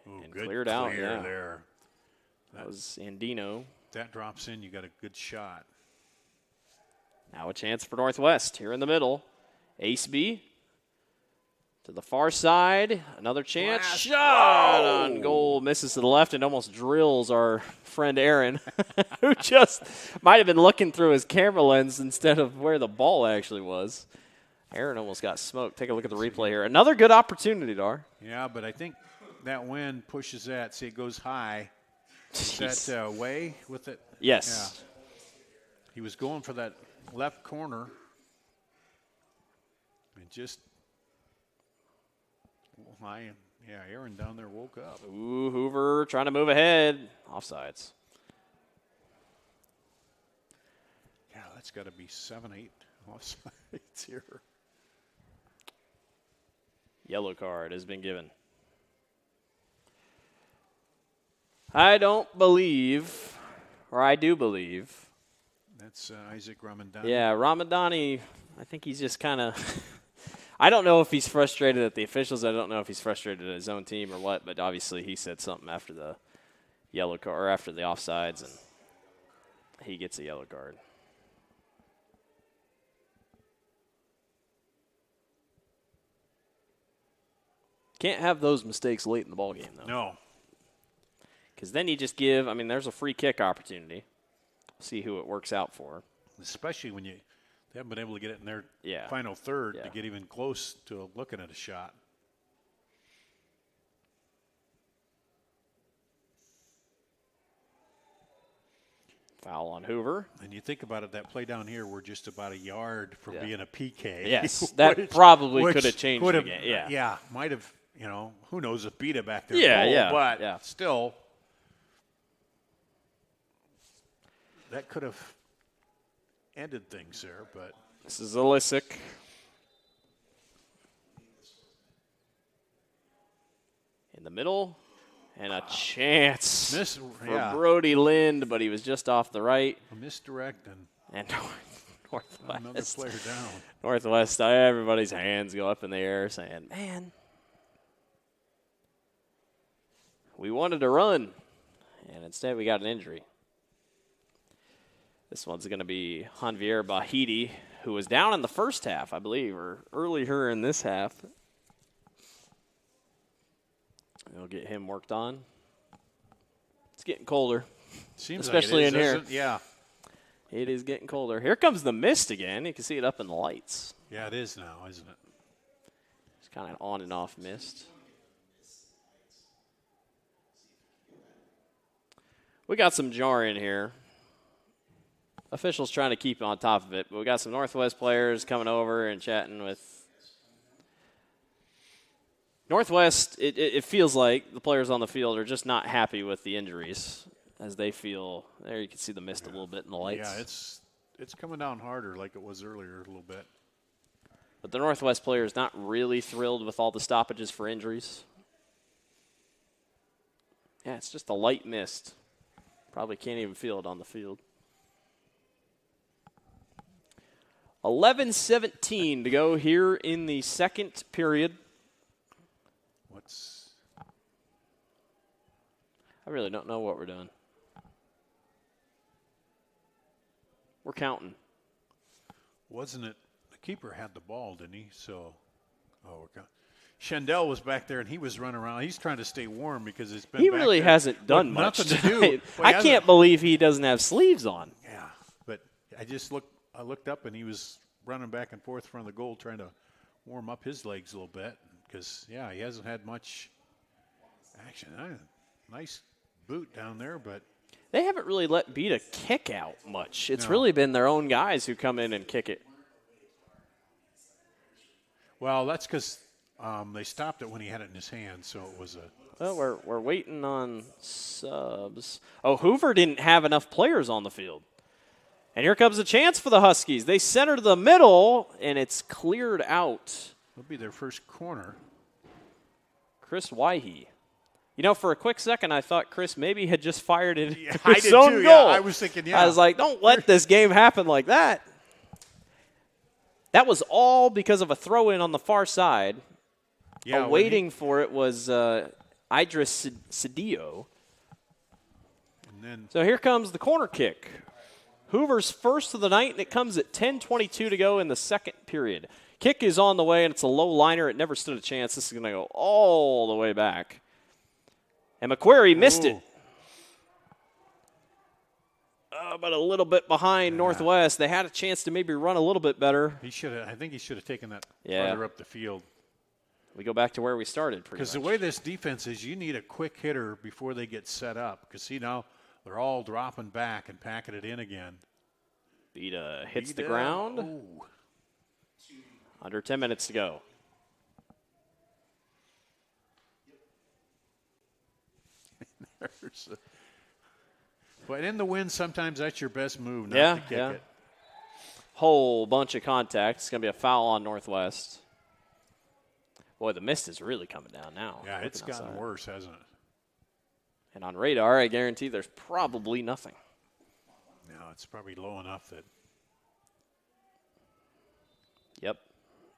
Ooh, and good cleared out. clear Yeah. there. That was Andino. That drops in, you got a good shot. Now a chance for Northwest here in the middle. Aceby to the far side. Another chance. Blast. Shot on goal. Misses to the left and almost drills our friend Aaron, who just might have been looking through his camera lens instead of where the ball actually was. Aaron almost got smoked. Take a look at the replay here. Another good opportunity, Dar. Yeah, but I think that wind pushes that. See, it goes high. Is that Way with it? Yes. Yeah. He was going for that left corner. And just, Aaron down there woke up. Ooh, Hoover trying to move ahead. Offsides. Yeah, that's got to be 7-8 offsides here. Yellow card has been given. I don't believe, or I do believe. That's Isaac Ramadani. Yeah, Ramadani, I think he's just kind of, I don't know if he's frustrated at the officials. I don't know if he's frustrated at his own team or what, but obviously he said something after the yellow card, or after the offsides, and he gets a yellow card. Can't have those mistakes late in the ballgame, though. No. Because then you just give, there's a free kick opportunity. See who it works out for. Especially when they haven't been able to get it in their Yeah. final third Yeah. to get even close to looking at a shot. Foul on Hoover. And you think about it, that play down here, we're just about a yard from being a PK. Yes, that probably could have changed the game. Yeah. Yeah, might have, who knows if Beta back there. But still, that could have ended things there. But this is Ilisic. In the middle. And a chance for Brody Lind, but he was just off the right. A misdirect and Northwest. Another player down. Northwest, everybody's hands go up in the air saying, man, we wanted to run, and instead we got an injury. This one's going to be Javier Bahidi, who was down in the first half, I believe, or earlier in this half. We'll get him worked on. It's getting colder. Seems especially like it is, in here. Yeah. It is getting colder. Here comes the mist again. You can see it up in the lights. Yeah, it is now, isn't it? It's kind of on and off mist. We got some jar in here. Officials trying to keep on top of it, but we got some Northwest players coming over and chatting with Northwest. It feels like the players on the field are just not happy with the injuries, as they feel. There you can see the mist a little bit in the lights. Yeah, it's coming down harder like it was earlier a little bit. But the Northwest players not really thrilled with all the stoppages for injuries. Yeah, it's just a light mist. Probably can't even feel it on the field. 11:17 to go here in the second period. I really don't know what we're doing. We're counting. Wasn't it? The keeper had the ball, didn't he? So, we're counting. Shendell was back there, and he was running around. He's trying to stay warm because it's been He back really there hasn't done with much nothing to tonight. do. I can't believe he doesn't have sleeves on. Yeah, but I looked up, and he was running back and forth in front of the goal trying to warm up his legs a little bit because, he hasn't had much action. Nice boot down there, but they haven't really let Beta kick out much. It's really been their own guys who come in and kick it. Well, that's because they stopped it when he had it in his hand, so it was a... Well, we're waiting on subs. Oh, Hoover didn't have enough players on the field. And here comes a chance for the Huskies. They center to the middle, and it's cleared out. It'll be their first corner. Chris Waukee. For a quick second, I thought Chris maybe had just fired it I his did own too. goal. Yeah, I was thinking, I was like, don't let this game happen like that. That was all because of a throw-in on the far side. Yeah, waiting for it was Idris Cedillo. So here comes the corner kick. Hoover's first of the night, and it comes at 10:22 to go in the second period. Kick is on the way, and it's a low liner. It never stood a chance. This is going to go all the way back. And McQuarrie missed it. But a little bit behind Northwest. They had a chance to maybe run a little bit better. I think he should have taken that farther up the field. We go back to where we started pretty much. Because the way this defense is, you need a quick hitter before they get set up. Because, now they're all dropping back and packing it in again. Beta hits the ground. Ooh. Under 10 minutes to go. But in the wind, sometimes that's your best move, not to kick it. Whole bunch of contact. It's going to be a foul on Northwest. Boy, the mist is really coming down now. Yeah, it's gotten worse, hasn't it? And on radar, I guarantee there's probably nothing. No, it's probably low enough that. Yep,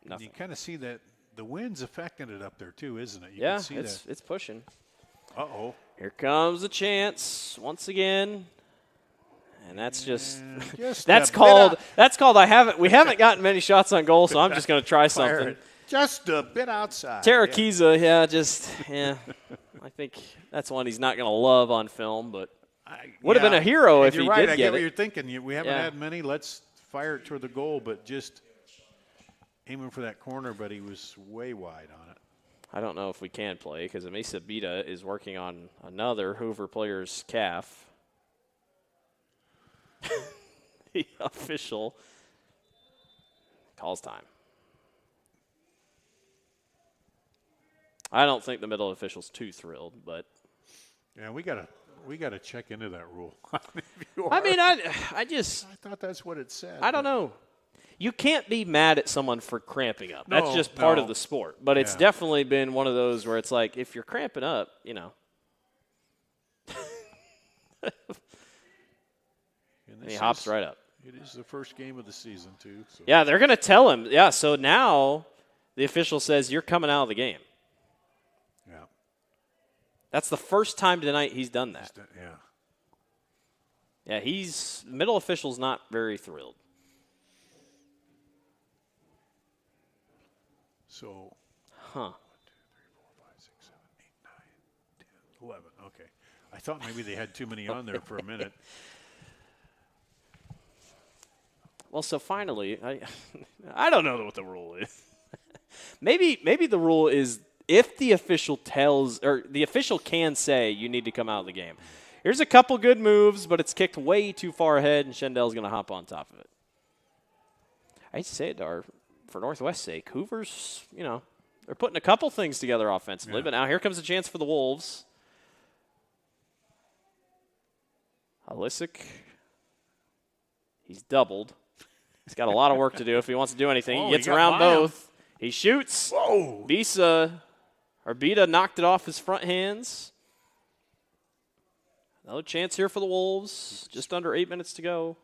nothing. You kind of see that the wind's affecting it up there too, isn't it? You yeah, can see it's pushing. Uh-oh. Here comes a chance once again. And that's just that's called we haven't gotten many shots on goal, so I'm just going to try something. Just a bit outside. Tarakiza, I think that's one he's not going to love on film, but would have been a hero if he did right. get I get it. what you're thinking. We haven't had many. Let's fire it toward the goal, but just aiming for that corner, but he was way wide on it. I don't know if we can play because Mesa Beta is working on another Hoover player's calf. The official calls time. I don't think the middle official's too thrilled, but yeah, we gotta check into that rule. I thought that's what it said. I don't know. You can't be mad at someone for cramping up. That's just part of the sport. But it's definitely been one of those where it's like, if you're cramping up, And he hops right up. It is the first game of the season, too. So. Yeah, they're going to tell him. Yeah, so now the official says, you're coming out of the game. Yeah. That's the first time tonight he's done that. Yeah. Yeah, middle official's not very thrilled. So. 1, 2, 3, 4, 5, 6, 7, 8, 9, 10, 11. Okay. I thought maybe they had too many on there for a minute. Well, so finally, I don't know what the rule is. maybe the rule is if the official the official can say you need to come out of the game. Here's a couple good moves, but it's kicked way too far ahead, and Schendell's going to hop on top of it. I hate to say it, for Northwest's sake, Hoover's, they're putting a couple things together offensively, but now here comes a chance for the Wolves. Halisic, he's doubled. He's got a lot of work to do if he wants to do anything. He gets around both. He shoots. Whoa. Beta knocked it off his front hands. Another chance here for the Wolves. Just under 8 minutes to go.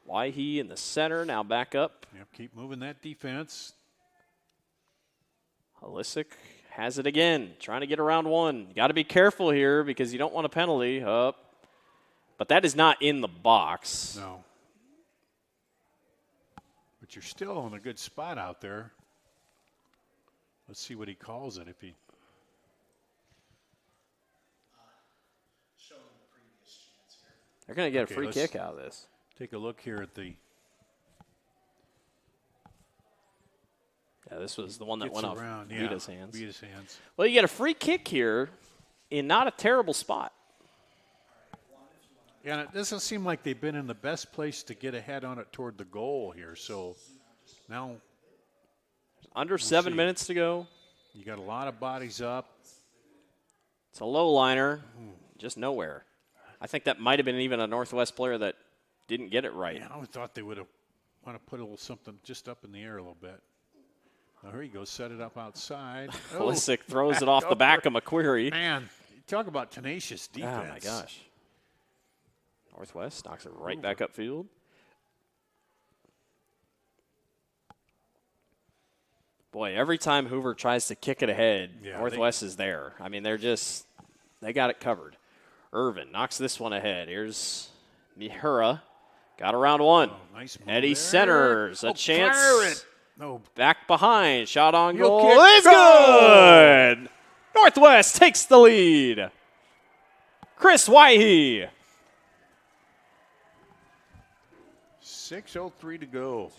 Waukee in the center, now back up. Yep, keep moving that defense. Halisic has it again, trying to get around one. You got to be careful here because you don't want a penalty. Up. But that is not in the box. No. But you're still in a good spot out there. Let's see what he calls it if he. They're going to get a free kick out of this. take a look here at the. Yeah, this was the one that went off Vita's hands. Vita's hands. Well, you get a free kick here in not a terrible spot. Yeah, and it doesn't seem like they've been in the best place to get ahead on it toward the goal here. So now. Under 7 minutes to go. You got a lot of bodies up. It's a low liner, just nowhere. I think that might have been even a Northwest player that didn't get it right. Yeah, I thought they would have want to put a little something just up in the air a little bit. Now here you go, set it up outside. Pulisic throws it off the back of McQuarrie. Man, talk about tenacious defense. Oh, my gosh. Northwest knocks it right back upfield. Boy, every time Hoover tries to kick it ahead, Northwest is there. I mean, they got it covered. Irvin knocks this one ahead. Here's Mihura. Got around one. Nice move Eddie there. centers. A chance. No. Back behind. Shot on Heel goal. kick. It's good. Northwest takes the lead. Chris Waukee. 6:03 to go.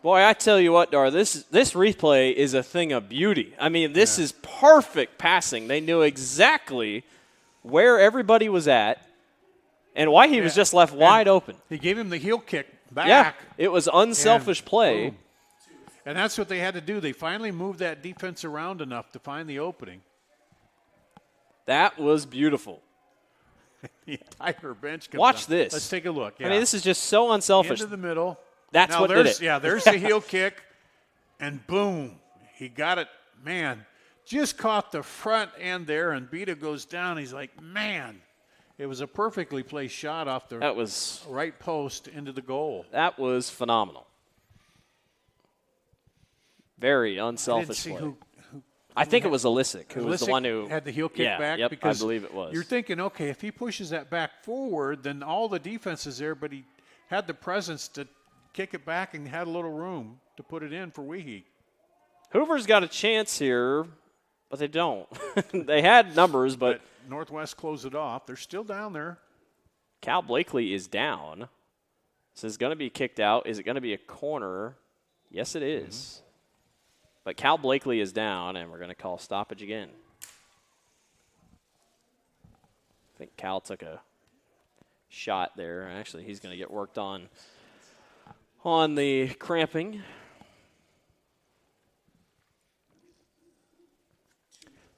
Boy, I tell you what, Dar, this replay is a thing of beauty. I mean, this is perfect passing. They knew exactly where everybody was at, and Waukee was just left wide open. He gave him the heel kick back. Yeah, it was unselfish play. Boom. And that's what they had to do. They finally moved that defense around enough to find the opening. That was beautiful. The entire bench comes Watch down. this. Let's take a look. Yeah. I mean, this is just so unselfish. Into the middle. That's now what did it. Yeah, there's the heel kick, and boom, he got it. Man, just caught the front end there, and Beta goes down. He's like, man, it was a perfectly placed shot off the right post into the goal. That was phenomenal. Very unselfish play. I think it was Alisic who was the one who had the heel kick back. Yep, because I believe it was. You're thinking, okay, if he pushes that back forward, then all the defense is there, but he had the presence to kick it back and had a little room to put it in for Waukee. Hoover's got a chance here, but they don't. They had numbers, but Northwest closed it off. They're still down there. Cal Blakely is down. This is going to be kicked out. Is it going to be a corner? Yes, it is. But Cal Blakely is down, and we're going to call stoppage again. I think Cal took a shot there. Actually, he's going to get worked on the cramping.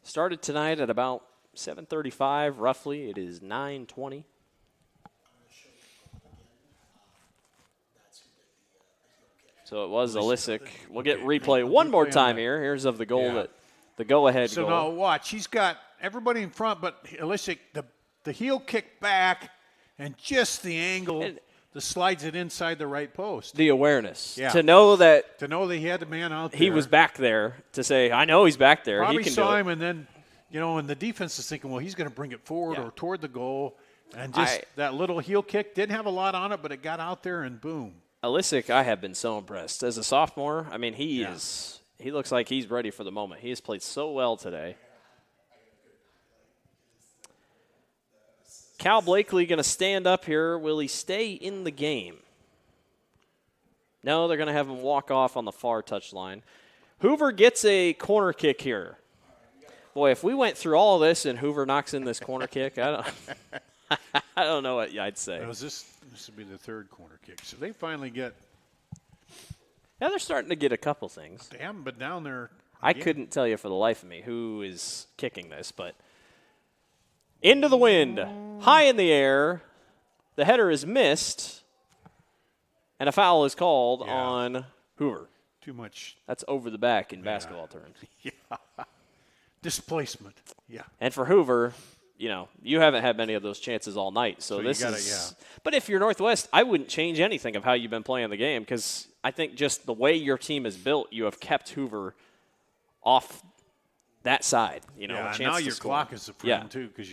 Started tonight at about 7:35, roughly. It is 9:20. So it was Alisic. We'll get replay one more time here. Here's of the goal the go-ahead goal. So now watch. He's got everybody in front, but Alisic, the heel kick back and just the angle that slides it inside the right post. The awareness. To know that he had the man out there. He was back there to say, I know he's back there. Probably he can saw do it. him, and then, and the defense is thinking, well, he's going to bring it forward or toward the goal. And just that little heel kick didn't have a lot on it, but it got out there and boom. Alisic, I have been so impressed. As a sophomore, I mean, he looks like he's ready for the moment. He has played so well today. Cal Blakely going to stand up here. Will he stay in the game? No, they're going to have him walk off on the far touchline. Hoover gets a corner kick here. Boy, if we went through all this and Hoover knocks in this corner kick, I don't know what I'd say. This would be the third corner kick. So they finally get. Yeah, they're starting to get a couple things. They haven't been down there. I couldn't tell you for the life of me who is kicking this, but into the wind, high in the air. The header is missed, and a foul is called on Hoover. Too much. That's over the back in basketball terms. Yeah. Displacement. Yeah. And for Hoover, you haven't had many of those chances all night. So this is. But if you're Northwest, I wouldn't change anything of how you've been playing the game because I think just the way your team is built, you have kept Hoover off that side. A chance now to your score. clock is a friend too because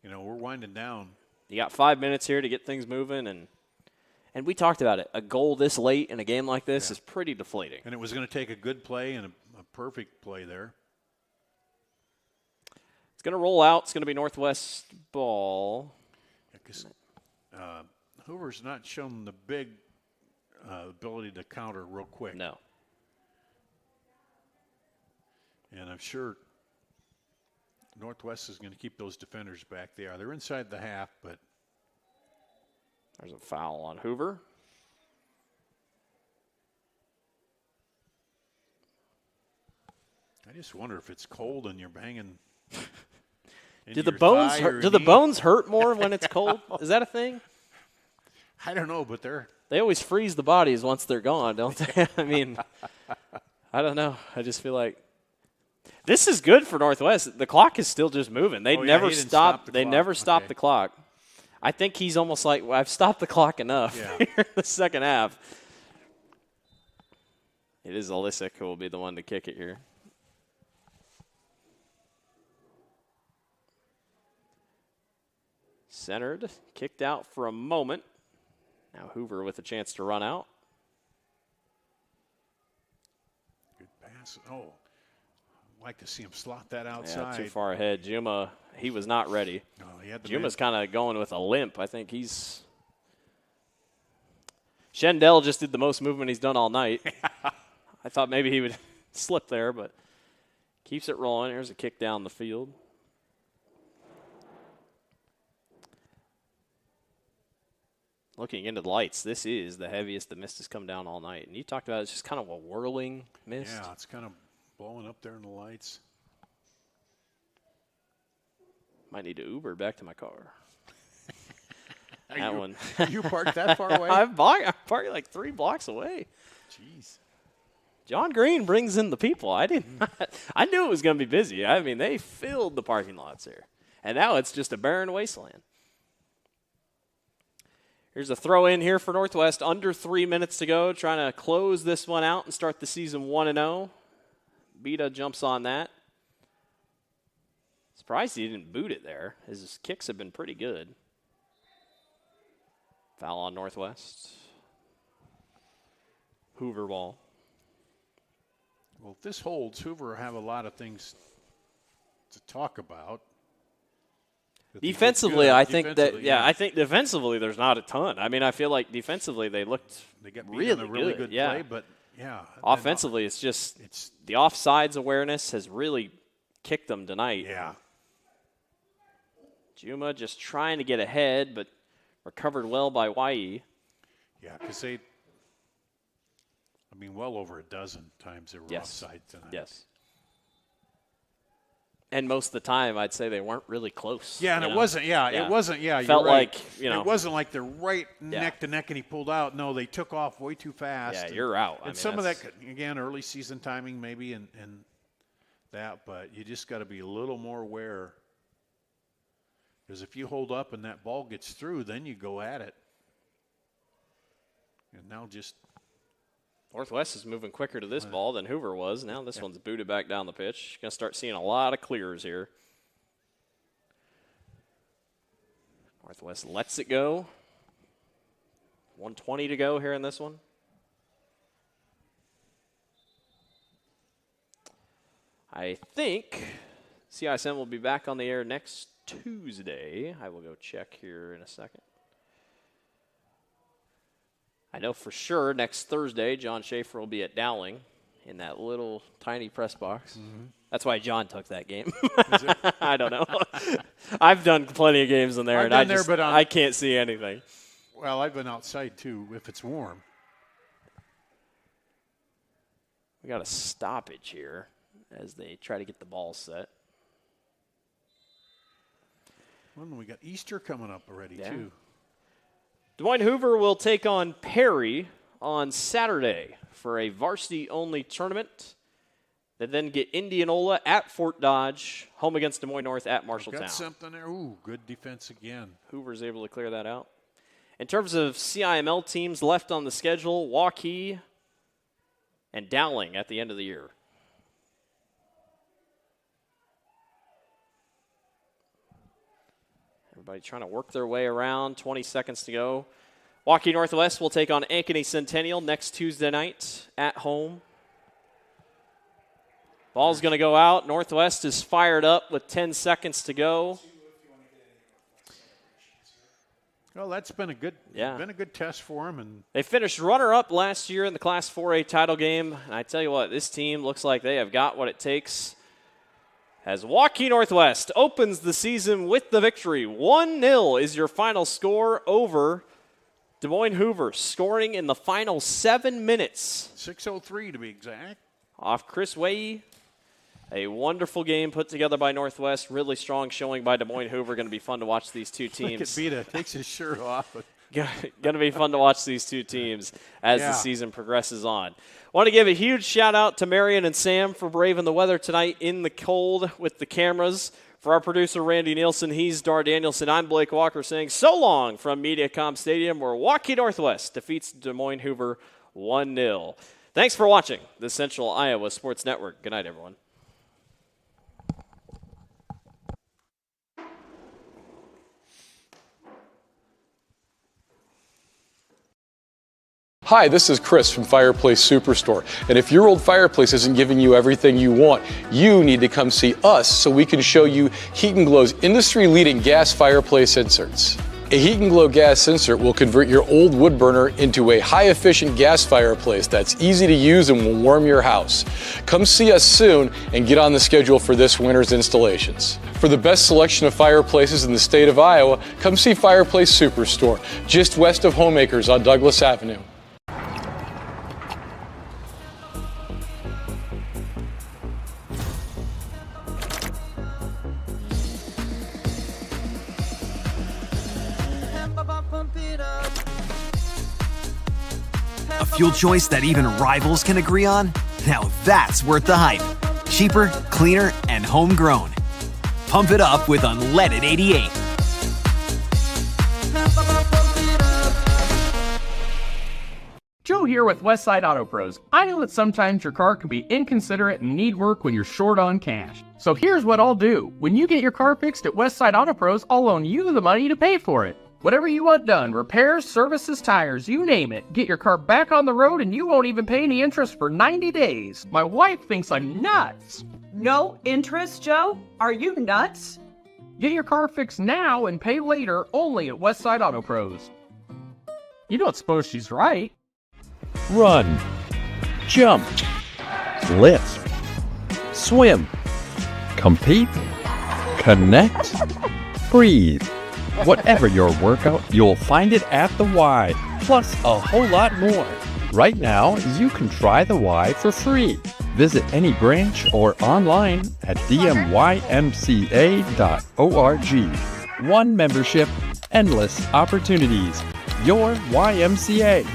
we're winding down. You got 5 minutes here to get things moving, and we talked about it. A goal this late in a game like this is pretty deflating. And it was going to take a good play and a perfect play there. It's going to roll out. It's going to be Northwest ball. Because Hoover's not shown the big ability to counter real quick. No. And I'm sure Northwest is going to keep those defenders back. They're inside the half, but there's a foul on Hoover. I just wonder if it's cold and you're banging. Do the bones hurt? Do the bones hurt more when it's cold? Is that a thing? I don't know, but they always freeze the bodies once they're gone, don't they? I mean, I don't know. I just feel like this is good for Northwest. The clock is still just moving. They never stop. They never stop the clock. I think he's almost like, well, I've stopped the clock enough here in the second half. It is Olisic who will be the one to kick it here. Centered, kicked out for a moment. Now Hoover with a chance to run out. Good pass. Oh, I'd like to see him slot that outside. Yeah, too far ahead. Juma, he was not ready. No, he had the Juma's kind of going with a limp. I think he's. Shendell just did the most movement he's done all night. I thought maybe he would slip there, but keeps it rolling. Here's a kick down the field. Looking into the lights, this is the heaviest the mist has come down all night. And you talked about it's just kind of a whirling mist. Yeah, it's kind of blowing up there in the lights. Might need to Uber back to my car. One. You parked that far away? I'm parked like 3 blocks away. Jeez. John Green brings in the people. I knew it was going to be busy. I mean, they filled the parking lots here. And now it's just a barren wasteland. Here's a throw in here for Northwest. Under 3 minutes to go. Trying to close this one out and start the season 1-0. Beta jumps on that. Surprised he didn't boot it there. His kicks have been pretty good. Foul on Northwest. Hoover ball. Well, if this holds, Hoover have a lot of things to talk about. Defensively, I think I think defensively there's not a ton. I mean, I feel like defensively they looked really good. Play, but yeah. Offensively, it's the offsides awareness has really kicked them tonight. Yeah. Juma just trying to get ahead, but recovered well by YE. Yeah, because well over a dozen times they were offside tonight. Yes. And most of the time, I'd say they weren't really close. Yeah, and it wasn't. Yeah, it wasn't. Yeah, felt you're right. like it wasn't like they're right neck to neck and he pulled out. No, they took off way too fast. Yeah, you're out. And some of that, again, early season timing maybe, and that. But you just got to be a little more aware. Because if you hold up and that ball gets through, then you go at it. And now just. Northwest is moving quicker to this ball than Hoover was. Now this one's booted back down the pitch. Going to start seeing a lot of clears here. Northwest lets it go. 1:20 to go here in this one. I think CISM will be back on the air next Tuesday. I will go check here in a second. I know for sure next Thursday, John Schaefer will be at Dowling in that little tiny press box. Mm-hmm. That's why John took that game. I don't know. I've done plenty of games in there, and I can't see anything. Well, I've been outside, too, if it's warm. We got a stoppage here as they try to get the ball set. Well, we got Easter coming up already, too. Des Moines Hoover will take on Perry on Saturday for a varsity-only tournament. They then get Indianola at Fort Dodge, home against Des Moines North at Marshalltown. Got something there. Ooh, good defense again. Hoover's able to clear that out. In terms of CIML teams left on the schedule, Waukee and Dowling at the end of the year. Everybody trying to work their way around. 20 seconds to go. Waukee Northwest will take on Ankeny Centennial next Tuesday night at home. Ball's going to go out. Northwest is fired up with 10 seconds to go. Well, that's been a good test for him. And they finished runner-up last year in the Class 4A title game. And I tell you what, this team looks like they have got what it takes. As Waukee Northwest opens the season with the victory. 1-0 is your final score over Des Moines Hoover, scoring in the final 7 minutes. 6:03 to be exact. Off Chris Way. A wonderful game put together by Northwest. Really strong showing by Des Moines Hoover. Going to be fun to watch these two teams. Look at Vita, takes his shirt off. Going to be fun to watch these two teams as the season progresses on. Want to give a huge shout out to Marion and Sam for braving the weather tonight in the cold with the cameras. For our producer, Randy Nielsen, he's Dar Danielson. I'm Blake Walker saying so long from MediaCom Stadium, where Waukee Northwest defeats Des Moines Hoover 1-0. Thanks for watching the Central Iowa Sports Network. Good night, everyone. Hi, this is Chris from Fireplace Superstore. And if your old fireplace isn't giving you everything you want, you need to come see us so we can show you Heat & Glow's industry-leading gas fireplace inserts. A Heat & Glow gas insert will convert your old wood burner into a high-efficient gas fireplace that's easy to use and will warm your house. Come see us soon and get on the schedule for this winter's installations. For the best selection of fireplaces in the state of Iowa, come see Fireplace Superstore, just west of Homeacres on Douglas Avenue. A fuel choice that even rivals can agree on? Now that's worth the hype. Cheaper, cleaner, and homegrown. Pump it up with unleaded 88. Joe here with Westside Auto Pros. I know that sometimes your car can be inconsiderate and need work when you're short on cash. So here's what I'll do. When you get your car fixed at Westside Auto Pros, I'll loan you the money to pay for it. Whatever you want done, repairs, services, tires, you name it. Get your car back on the road and you won't even pay any interest for 90 days. My wife thinks I'm nuts. No interest, Joe? Are you nuts? Get your car fixed now and pay later only at Westside Auto Pros. You don't suppose she's right? Run, jump, lift, swim, compete, connect, breathe. Whatever your workout, you'll find it at the Y, plus a whole lot more. Right now, you can try the Y for free. Visit any branch or online at dmymca.org. One membership, endless opportunities. Your YMCA.